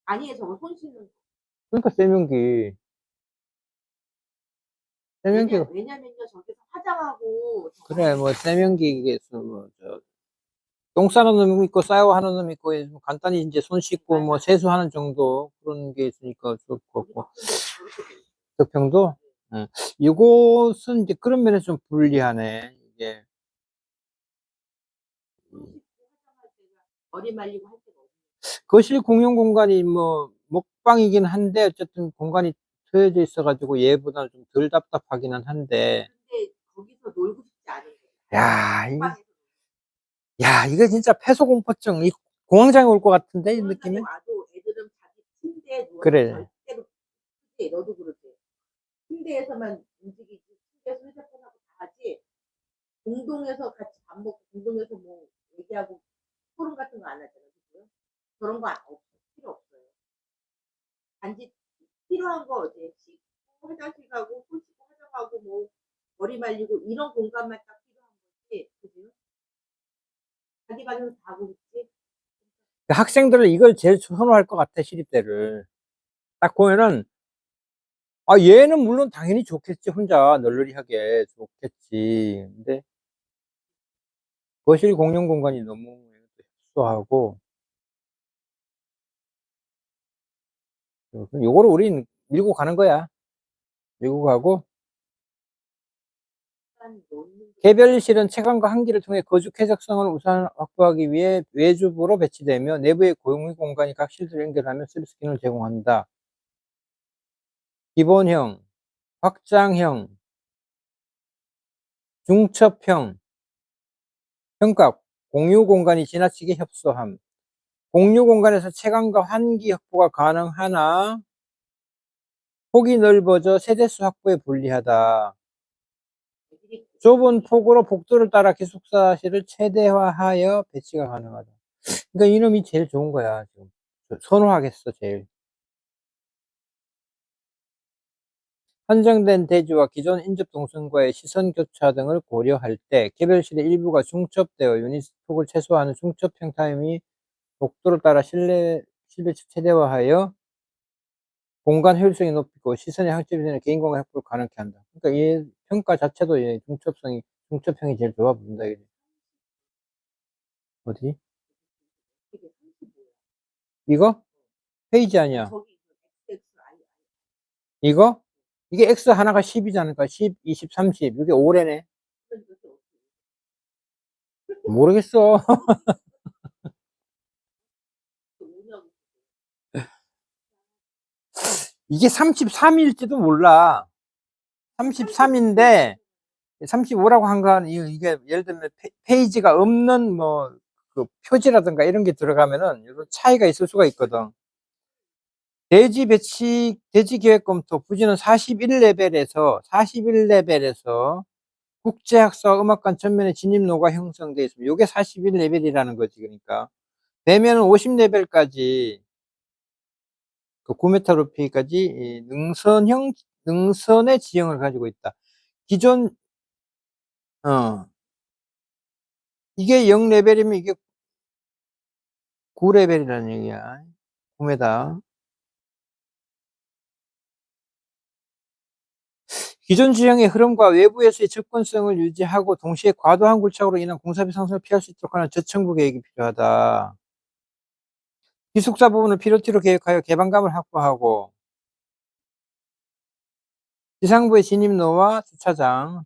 아니에요, 저거 손 씻는 거. 그러니까 세면기가 왜냐면요, 저기서 화장하고 그래 뭐 세면기겠어. 똥 싸는 놈 있고 샤워하는 놈 있고 뭐 간단히 이제 손 씻고 뭐 세수하는 정도 그런 게 있으니까 좋을 것 같고. 덕평도 이곳은 이제 그런 면에서 좀 불리하네. 이게 머리 말리고 할 때가 없어. 거실 공용 공간이 뭐 먹방이긴 한데 어쨌든 공간이 트여져 있어가지고 얘보다는 좀 덜 답답하기는 한데. 근데 거기서 놀고 싶지 않은 거야. 야, 이거 진짜 폐소공포증. 이 공황장애 올 것 같은데, 이 느낌이? 와도 애들은 자기 침대에 누워서 그래. 절대로, 그치, 너도 그러지. 침대에서만 움직이지, 침대에서 휴대폰하고 다 하지, 공동에서 같이 밥 먹고, 공동에서 뭐 얘기하고, 토론 같은 거 안 하잖아, 그죠? 그런 거 필요 없어요. 단지 필요한 거 이제 씻고, 화장실 가고, 손 씻고, 화장하고, 뭐, 머리 말리고, 이런 공간만 딱 필요한 거지, 그죠? 자기 방에서 다 하고 있지. 학생들은 이걸 제일 선호할 것 같아, 시립대를. 딱 보면은, 아, 얘는 물론 당연히 좋겠지, 혼자 널널히 하게 좋겠지. 근데, 거실 공용 공간이 너무 협소하고, 요거를 우린 밀고 가는 거야. 밀고 가고, 일단 놓는 개별실은 채광과 환기를 통해 거주 쾌적성을 우선 확보하기 위해 외주부로 배치되며 내부의 공유 공간이 각 실들을 연결하며 서비스 기능을 제공한다. 기본형, 확장형, 중첩형, 평가, 공유 공간이 지나치게 협소함. 공유 공간에서 채광과 환기 확보가 가능하나 폭이 넓어져 세대수 확보에 불리하다. 애들이 좁은 폭으로 복도를 따라 기숙사실을 최대화하여 배치가 가능하다. 그러니까 이놈이 제일 좋은 거야. 지금. 선호하겠어, 제일. 한정된 대지와 기존 인접 동선과의 시선 교차 등을 고려할 때 개별실의 일부가 중첩되어 유닛 폭을 최소화하는 중첩형 타임이 복도를 따라 실내 최대화하여 공간 효율성이 높이고 시선의 항점이 되는 개인 공간 확보를 가능케 한다. 그러니까 이 평가 자체도 이 중첩형이 제일 좋아 보인다. 이게. 어디? 되게 35야. 이거? 페이지 아니야. 저기 XX 아니 이거? 이게 X 하나가 10이지 않을까? 10, 20, 30. 이게 5래네. 모르겠어. 이게 33일지도 몰라. 33인데 35라고 한 건 이게 예를 들면 페이지가 없는 뭐 그 표지라든가 이런 게 들어가면은 이런 차이가 있을 수가 있거든. 대지 기획 검토 부지는 41레벨에서 국제학사 음악관 전면에 진입로가 형성되어 있습니다. 이게 41레벨이라는 거지. 그러니까 되면은 50레벨까지 그 9m 높이까지 능선의 지형을 가지고 있다. 기존 이게 0레벨이면 이게 9레벨이라는 얘기야. 9m. 기존 지형의 흐름과 외부에서의 접근성을 유지하고 동시에 과도한 굴착으로 인한 공사비 상승을 피할 수 있도록 하는 저층부 계획이 필요하다. 기숙사 부분을 피로티로 계획하여 개방감을 확보하고 지상부의 진입로와 주차장,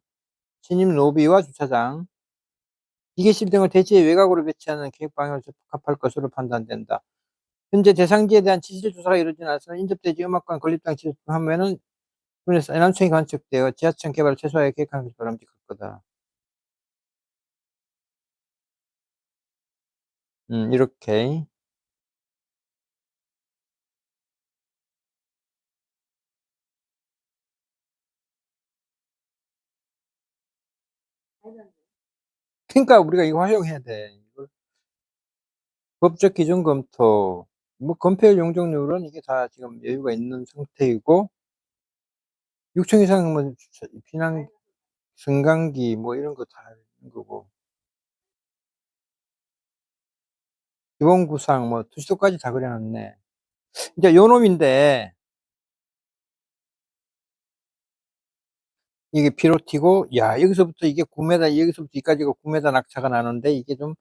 진입로비와 주차장, 기계실 등을 대지의 외곽으로 배치하는 계획 방향을 적합할 것으로 판단된다. 현재 대상지에 대한 지질 조사가 이루어지지 않아서 인접대지 음악관 건립당 지적하면은 분에서 난청이 관측되어 지하층 개발을 최소화해 계획하는 것이 바람직할 거다. 이렇게. 그러니까 우리가 이거 활용해야 돼. 이걸 법적 기준 검토, 뭐 건폐율 용적률은 이게 다 지금 여유가 있는 상태이고 6층 이상 뭐 피난 승강기 뭐 이런 거 다 있는 거고 기본 구상 뭐 투시도까지 다 그려놨네. 이제 요 놈인데 이게 피로티고 야 여기서부터 이게 9m 여기서부터 여기까지가 9m 낙차가 나는데 이게 좀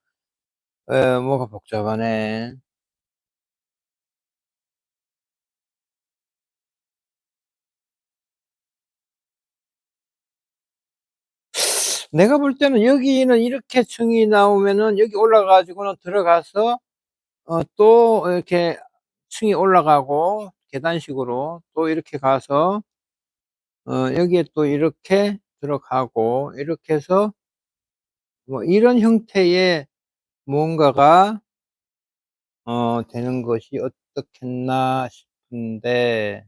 뭐가 복잡하네. 내가 볼 때는 여기는 이렇게 층이 나오면은 여기 올라가 가지고는 들어가서 또 이렇게 층이 올라가고 계단식으로 또 이렇게 가서 여기에 또 이렇게 들어가고 이렇게 해서 뭐 이런 형태의 무언가가 되는 것이 어떻겠나 싶은데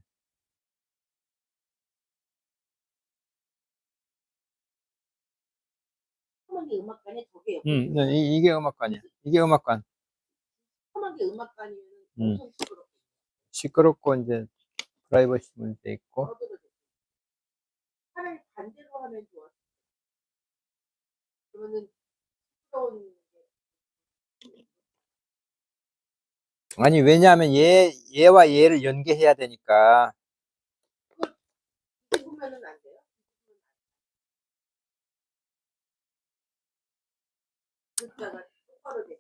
시커먼 게 음악관이 저게 옆에 있는 네, 거야. 이게 음악관이야. 이게 음악관. 시커먼 게 음악관이면 음. 엄청 시끄럽고. 시끄럽고 인제 프라이버시 문제 있고. 차라리 반대로 하면 좋았어. 그러면은 시끄러운 아니 왜냐하면 얘와 얘를 연계해야 되니까. 그걸 뒤집으면은 안 돼요? 글자가 똑바로 돼.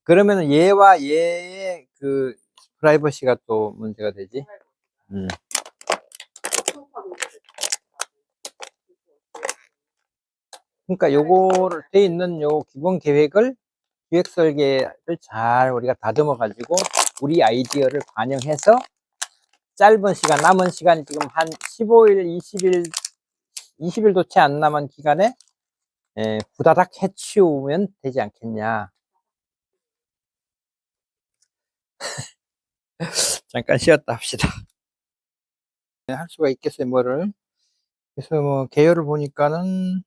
그러면은 얘와 얘의 그 프라이버시가 또 문제가 되지. 음. 수업하고 그러니까 요거를 돼 있는 요 기본 계획을 기획 설계를 잘 우리가 다듬어 가지고 우리 아이디어를 반영해서 짧은 시간 남은 시간이 지금 한 15일, 20일도 채 안 남은 기간에 후다닥 해치우면 되지 않겠냐. 잠깐 쉬었다 합시다. 네, 할 수가 있겠어요, 뭐를. 그래서 뭐 개요를 보니까는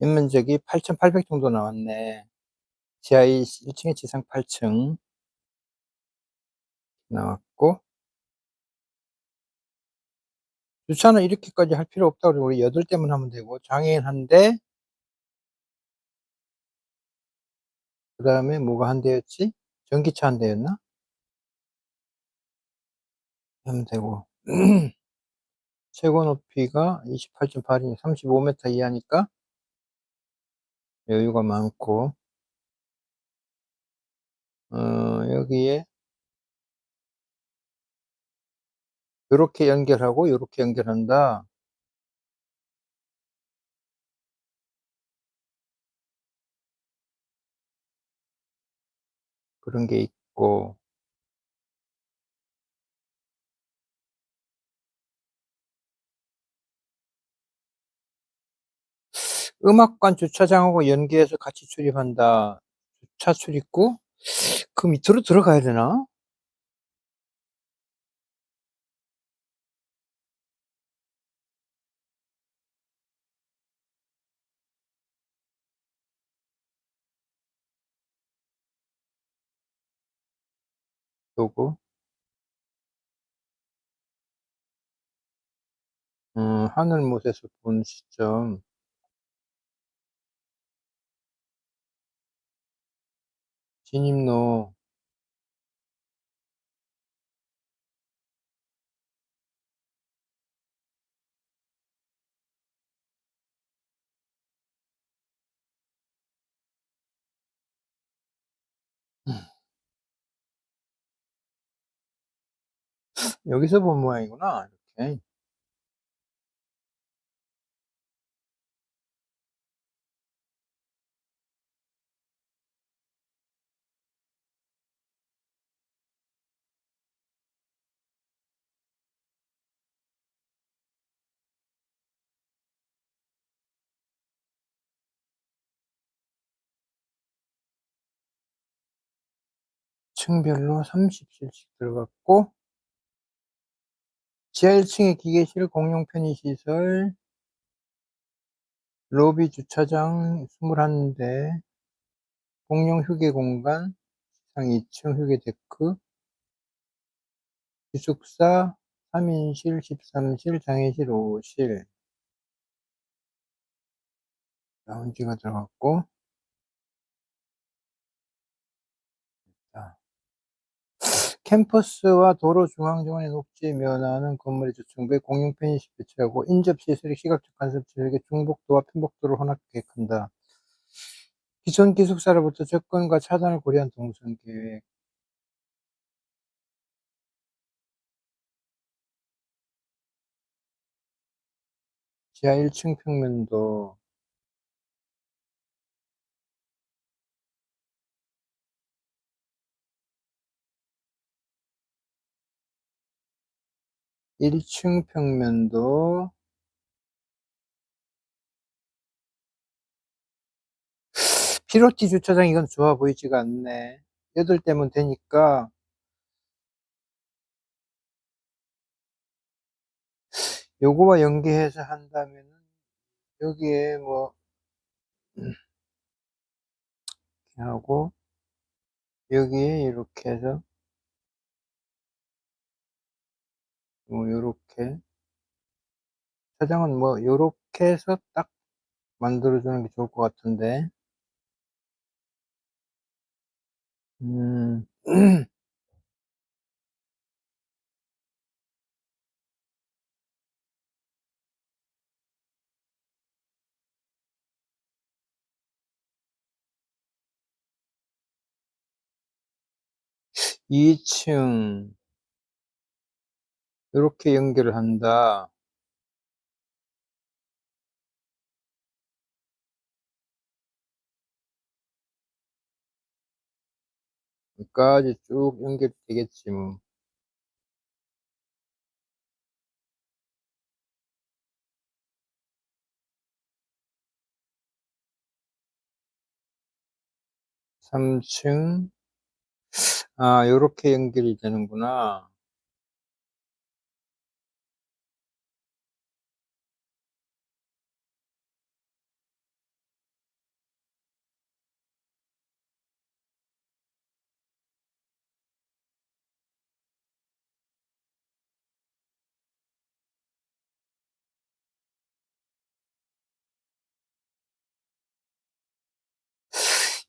연면적이 8,800 정도 나왔네. 지하 1층에 지상 8층 나왔고 주차는 이렇게까지 할 필요 없다고 그러고 우리 8대만 하면 되고 장애인 1대 그다음에 뭐가 1대였지? 전기차 1대였나? 하면 되고 최고 높이가 28.8이니 35m 이하니까 여유가 많고 여기에 요렇게 연결하고 요렇게 연결한다. 그런 게 있고 음악관 주차장하고 연계해서 같이 출입한다. 주차 출입구? 그 밑으로 들어가야 되나? 요거. 하늘못에서 본 시점. 진입로. 여기서 본 모양이구나. 이렇게. 층별로 30실씩 들어갔고 지하 1 층에 기계실, 공용 편의시설, 로비 주차장 21 대, 공용 휴게 공간, 지상 2층 휴게 데크, 기숙사 3 인실, 13실, 장애실 5실, 라운지가 들어갔고 자 캠퍼스와 도로 중앙정원의 녹지에 면하는 건물의 주층부에 공용 편의시 배치하고 인접시설의 시각적 간섭 지역의 중복도와 편복도를 혼합 계획한다. 기존 기숙사로부터 접근과 차단을 고려한 동선 계획. 지하 1층 평면도 1층 평면도 피로티 주차장 이건 좋아 보이지가 않네. 8 대면 되니까 요거와 연계해서 한다면은 여기에 뭐 이렇게 하고 여기에 이렇게 해서 뭐 요렇게 차장은 뭐 요렇게 해서 딱 만들어 주는 게 좋을 것 같은데. 음. 2 층 요렇게 연결을 한다. 여기까지 쭉 연결이 되겠지 뭐. 3 층. 아 요렇게 연결이 되는구나.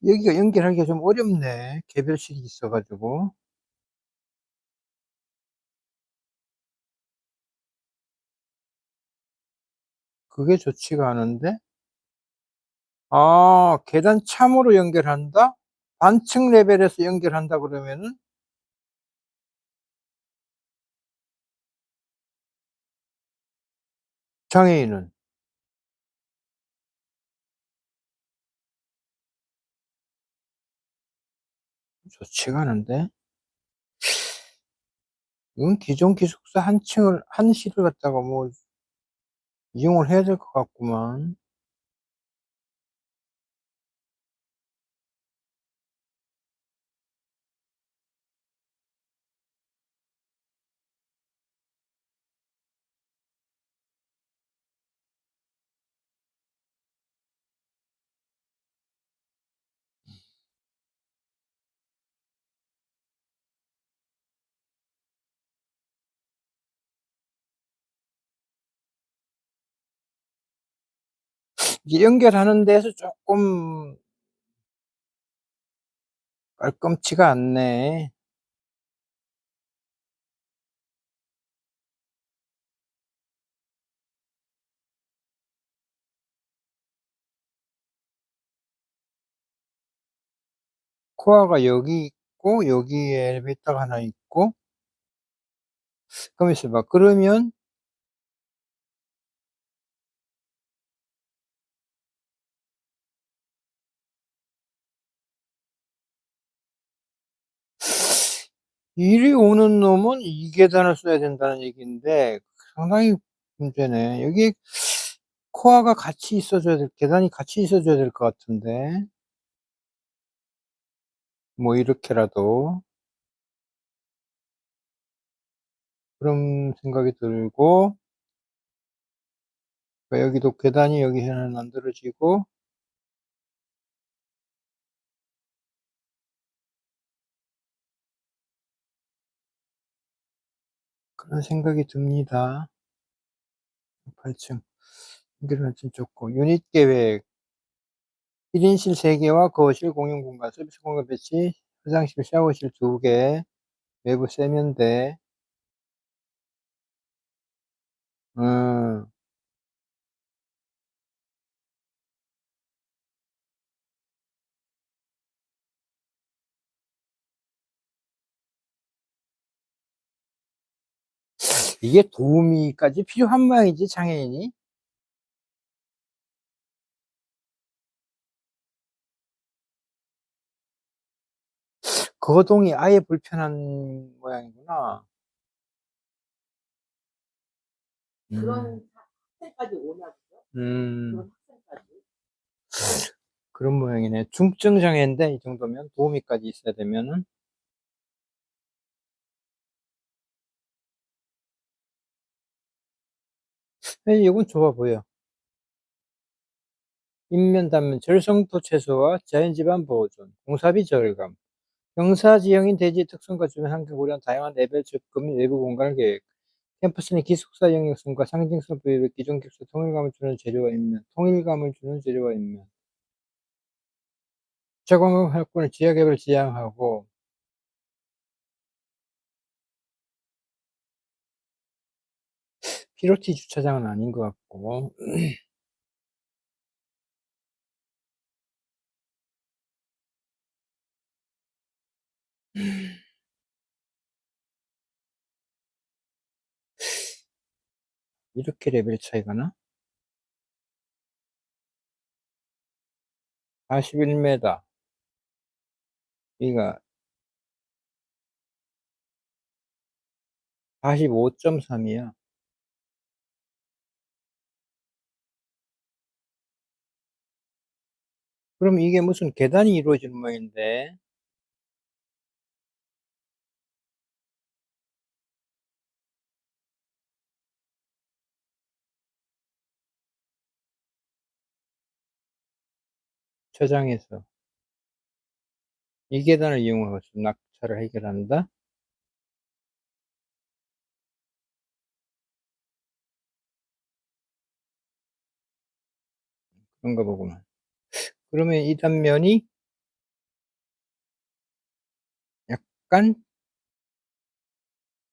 여기가 연결하기가 좀 어렵네. 개별실이 있어 가지고. 그게 좋지가 않은데. 아 계단 참으로 연결한다? 반층 레벨에서 연결한다 그러면은 장애인은 좋지가 않은데. 이건 기존 기숙사 한 층을 한 실을 갖다가 뭐 이용을 해야 될 것 같구만. 이게 연결하는 데에서 쪼끔 깔끔치가 않네. 코어가 여기 있고 여기에 엘리베이터가 하나 있고 가만 있어 봐. 그러면 이리 오는 놈은 이 계단을 써야 된다는 얘기인데 상당히 문제네. 여기 코어가 같이 있어 줘야 될 계단이 같이 있어 줘야 될 것 같은데. 뭐 이렇게라도. 그런 생각이 들고 여기도 계단이 여기 하나 만들어지고 그런 생각이 듭니다. 8층 연결은 좀 좋고 유닛 계획 1 인실 3 개와 거실 공용 공간, 서비스 공간 배치, 화장실, 샤워실 2 개, 외부 세면대. 음. 이게 도우미까지 필요한 모양이지 장애인이? 거동이 아예 불편한 모양이구나. 그런 학생까지 오나 보죠? 음. 그런 학생까지. 그런 모양이네. 중증 장애인데 이 정도면 도우미까지 있어야 되면은. 요건 좋아 보여. 인면 단면 절성도 최소화, 자연지반 보존, 공사비 절감, 경사 지형인 대지의 특성과 주변 환경을 고려한 다양한 레벨 접근 및 외부 공간을 계획. 캠퍼스 내 기숙사 영역성과 상징성 부여를 기존 객수 통일감을 주는 재료와 인면, 통일감을 주는 재료와 인면. 주차공간 활동을 지하개발 지향하고 피로티 주차장은 아닌 것 같고 이렇게 레벨 차이가 나? 41m 여기가 45.3 이야. 그럼 이게 무슨 계단이 이루어지는 모양인데 주차장에서 이 계단을 이용해서 낙차를 해결한다? 그런가 보구만. 그러면 이 단면이 약간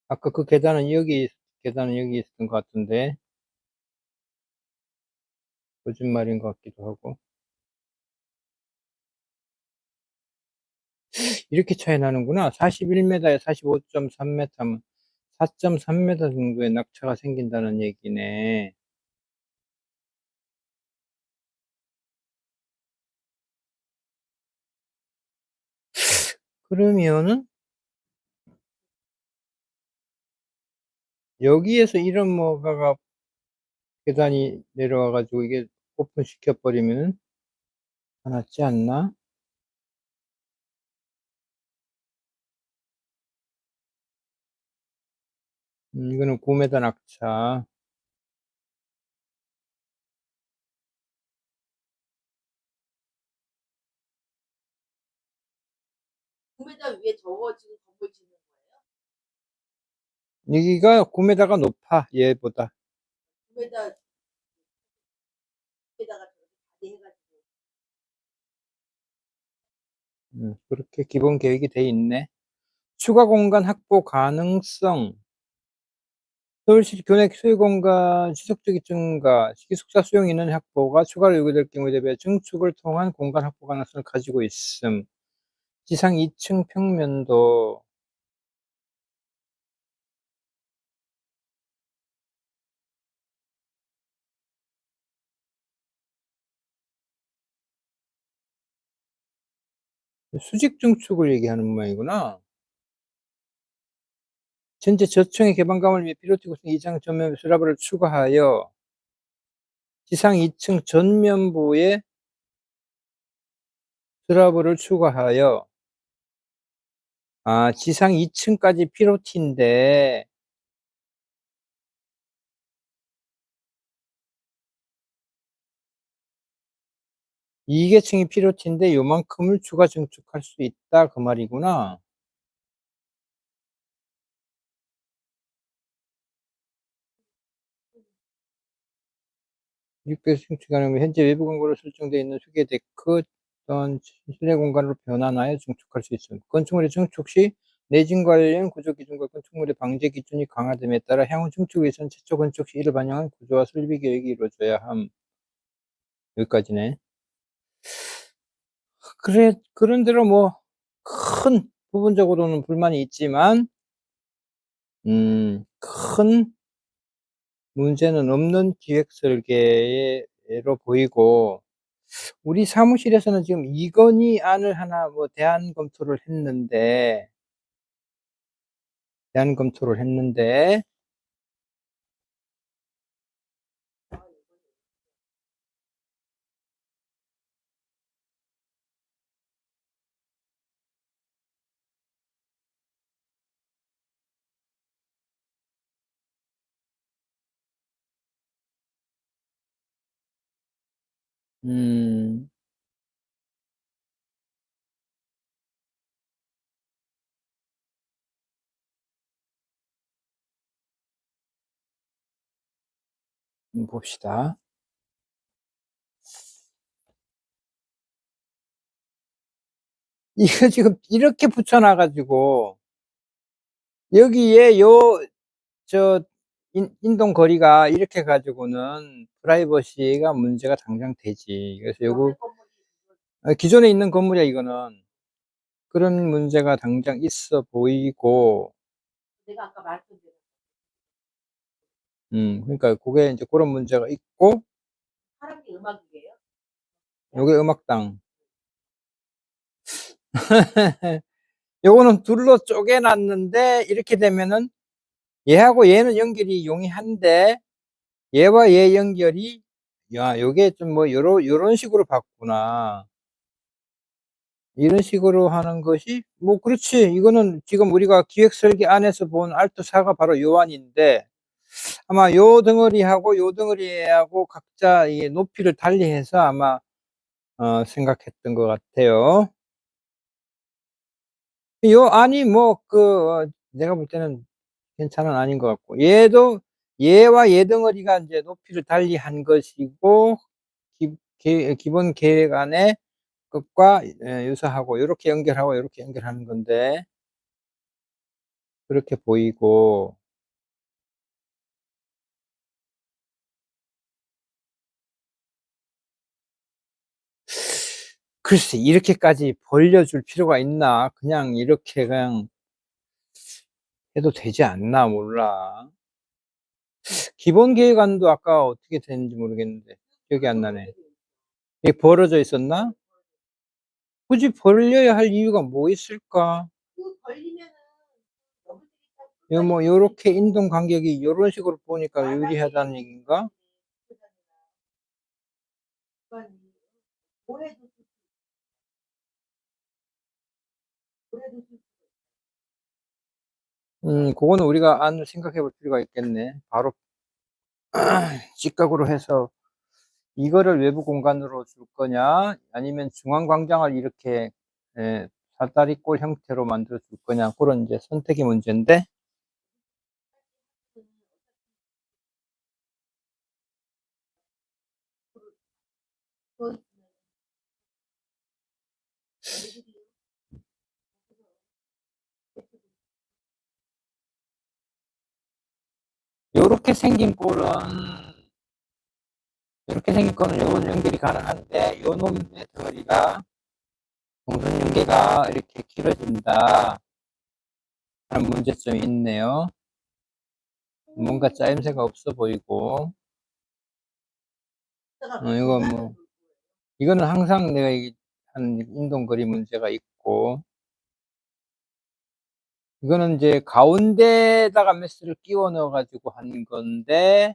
아까 그 계단은 여기 있었던 것 같은데 거짓말인 것 같기도 하고 이렇게 차이 나는구나. 41m에 45.3m면 4.3m 정도의 낙차가 생긴다는 얘기네. 그러면은 여기에서 이런 뭐가가 계단이 내려와 가지고 이게 오픈시켜 버리면은 더 낫지 않나? 이거는 9m 낙차. 9m 위에 저거 지금 건물 짓는 거예요? 여기가 9m가 높아 얘보다. 9m 위에다가 저렇게 다리 해 가지고 그렇게 기본 계획이 돼 있네. 추가 공간 확보 가능성. 서울시 교내 소유 공간 지속적인 증가, 기숙사 수용 인원 확보가 추가로 요구될 경우에 대비해 증축을 통한 공간 확보 가능성을 가지고 있음. 지상 2층 평면도 수직 중축을 얘기하는 모양이구나. 전체 저층의 개방감을 위해 피로티구스 이장 전면 슬라브를 추가하여 지상 2층 전면부에 슬라브를 추가하여 지상 2층까지 피로티인데 이계층이 피로티인데 요만큼을 추가 증축할 수 있다 그 말이구나. 600 증축하려면 현재 외부 공간으로 설정되어 있는 휴게 데크 또는 실내 공간으로 변환하여 증축할 수 있습니다. 건축물의 증축 시 내진 관련 구조 기준과 건축물의 방제 기준이 강화됨에 따라 향후 증축 위해서는 최초 건축 시 이를 반영한 구조와 설비 계획이 이루어져야 함. 여기까지네. 그래, 그런대로 뭐 큰 부분적으로는 불만이 있지만 큰 문제는 없는 기획 설계로 보이고, 우리 사무실에서는 지금 이건희 안을 하나 뭐 대안 검토를 했는데 음, 봅시다. 이거 지금 이렇게 붙여놔 가지고 여기에 저 인동 거리가 이렇게 해 가지고는 프라이버시가 문제가 당장 되지. 그래서 요거 기존에 있는 건물이야 이거는. 그런 문제가 당장 있어 보이고, 내가 아까 말씀드린 그러니까 그게 이제 그런 문제가 있고, 사람이 음악이에요? 요게 음악당. 요거는 둘로 쪼개놨는데 이렇게 되면은 얘하고 얘는 연결이 용이한데 얘와 얘 연결이, 야, 요게 좀 뭐 요런 식으로 봤구나. 이런 식으로 하는 것이 뭐 그렇지. 이거는 지금 우리가 기획 설계 안에서 본 알토4가 바로 요 안인데 아마 요 덩어리하고 요 덩어리하고 각자 이 높이를 달리해서 아마 생각했던 것 같아요. 요 안이 뭐 내가 볼 때는 괜찮은 안인 것 같고, 얘도 얘와 얘 덩어리가 이제 높이를 달리한 것이고 기본 계획 안에 것과 유사하고 요렇게 연결하고 요렇게 연결하는 건데 그렇게 보이고, 글쎄 이렇게까지 벌려줄 필요가 있나? 그냥 이렇게 그냥 해도 되지 않나 몰라. 기본 계획안도 아까 어떻게 됐는지 모르겠는데 기억이 안 나네. 이게 벌어져 있었나? 굳이 벌려야 할 이유가 뭐 있을까? 그 걸리면은 여기저기 다 이거 뭐 요렇게 인동 간격이 요런 식으로 보니까 유리하다는 얘기인가? 모래도 모래도 그거는 우리가 안을 생각해 볼 필요가 있겠네. 바로 직각으로 해서 이거를 외부 공간으로 줄 거냐, 아니면 중앙 광장을 이렇게 사다리꼴 형태로 만들어 줄 거냐, 그런 이제 선택의 문제인데, 그 요렇게 생긴 꼴은, 요렇게 생긴 거는 요런 연결이 가능한데, 요 놈의 덩어리가 동선 연계가 이렇게 길어진다 하는 문제점이 있네요. 뭔가 짜임새가 없어 보이고. 이거 뭐 이거는 항상 내가 한 인동거리 문제가 있고, 이거는 이제 가운데다가 메스를 끼워 넣어 가지고 한 건데,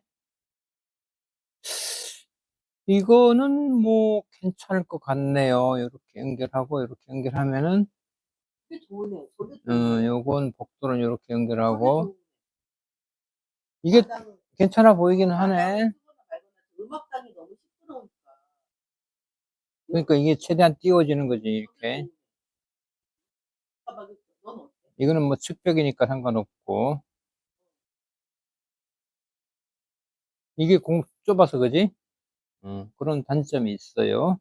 이거는 뭐 괜찮을 것 같네요. 이렇게 연결하고 이렇게 연결하면은 그게 좋으네. 저게 좋네. 요건 복도는 이렇게 저게 연결하고, 좋네. 이게 마당은 괜찮아 보이긴 마당을 하네. 쓰거나 말거나 음악당이 너무 시끄러우니까. 그러니까 이게 최대한 띄워지는 거지, 저게 이렇게. 좋네. 넌 어때? 이거는 뭐 측벽이니까 상관없고. 이게 좁아서 그지? 그런 단점이 있어요.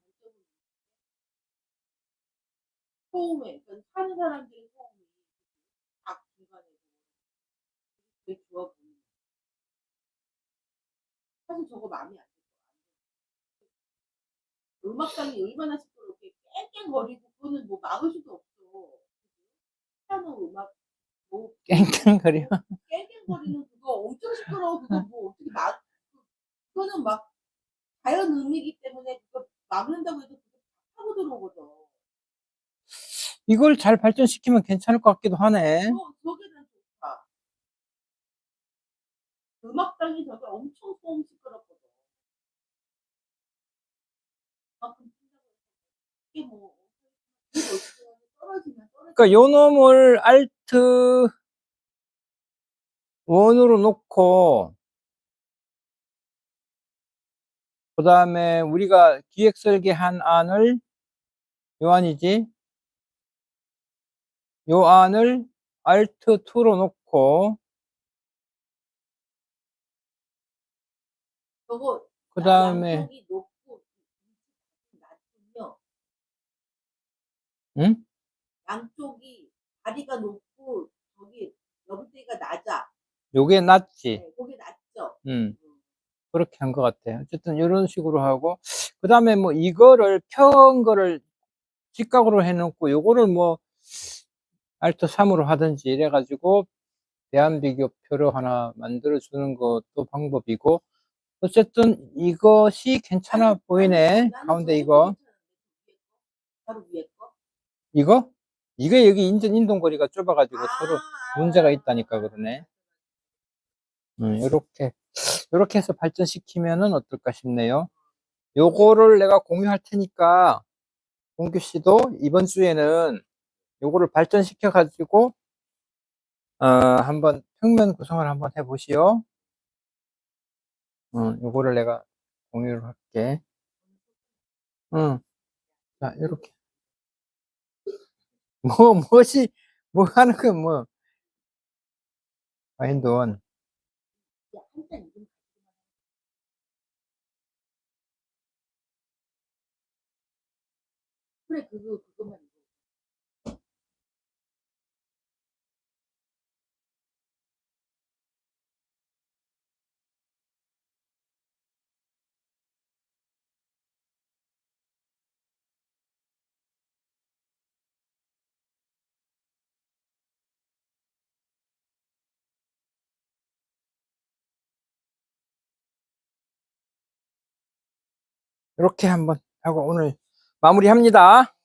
처음에 그러니까 사는 사람들이 처음에 딱 중간에 되게 좋아 보이는. 사실 저거 마음에 안 들어. 음악당이 얼마나 시끄럽게 깽깽거리고 그거는 뭐 막을 수도 없어. 피아노 음악 뭐 깽깽거려. 깽깽거리는 그거 엄청 시끄러워. 그거 뭐 어떻게 막 그거는 막 자연 음이기 때문에 그거 막는다고 해도 그거 타고 들어오거든. 이걸 잘 발전시키면 괜찮을 것 같기도 하네. 저게 난 좋다. 음악당이 저게 엄청 소음 시끄럽거든. 그만큼 친다고 해서 이게 뭐 이게 어떻게 떨어지면 그러니까 요 놈을 Alt 1으로 놓고, 그 다음에 우리가 기획 설계한 안을, 요 안이지? 요 안을 Alt 2로 놓고, 저거 그 다음에, 양쪽이 높고 낮군요. 응? 양쪽이 다리가 높고 저기 옆뒤가 낮아. 요게 낫지. 네, 거기 낮죠. 그렇게 한 것 같아요. 어쨌든 이런 식으로 하고, 그 다음에 뭐 이거를 편 거를 직각으로 해놓고, 요거를 뭐 Alt 3으로 하든지 이래가지고 대안비교표를 하나 만들어주는 것도 방법이고, 어쨌든 이것이 괜찮아 보이네. 나는 가운데 저것도 이거. 괜찮은데 바로 위에 거. 이거? 이게 여기 인동거리가 좁아가지고 아, 서로 문제가 있다니까 그러네. 요렇게 해서 발전시키면은 어떨까 싶네요. 요거를 내가 공유할 테니까, 공규 씨도 이번 주에는 요거를 발전시켜가지고, 한번 평면 구성을 한번 해보시오. 요거를 내가 공유를 할게. 자, 요렇게. 뭐지, 뭐 하는 거, 뭐, 마인드 원. 야, 한잔 이름 그래 그거만 입어. 이렇게 한번 하고 오늘 마무리합니다.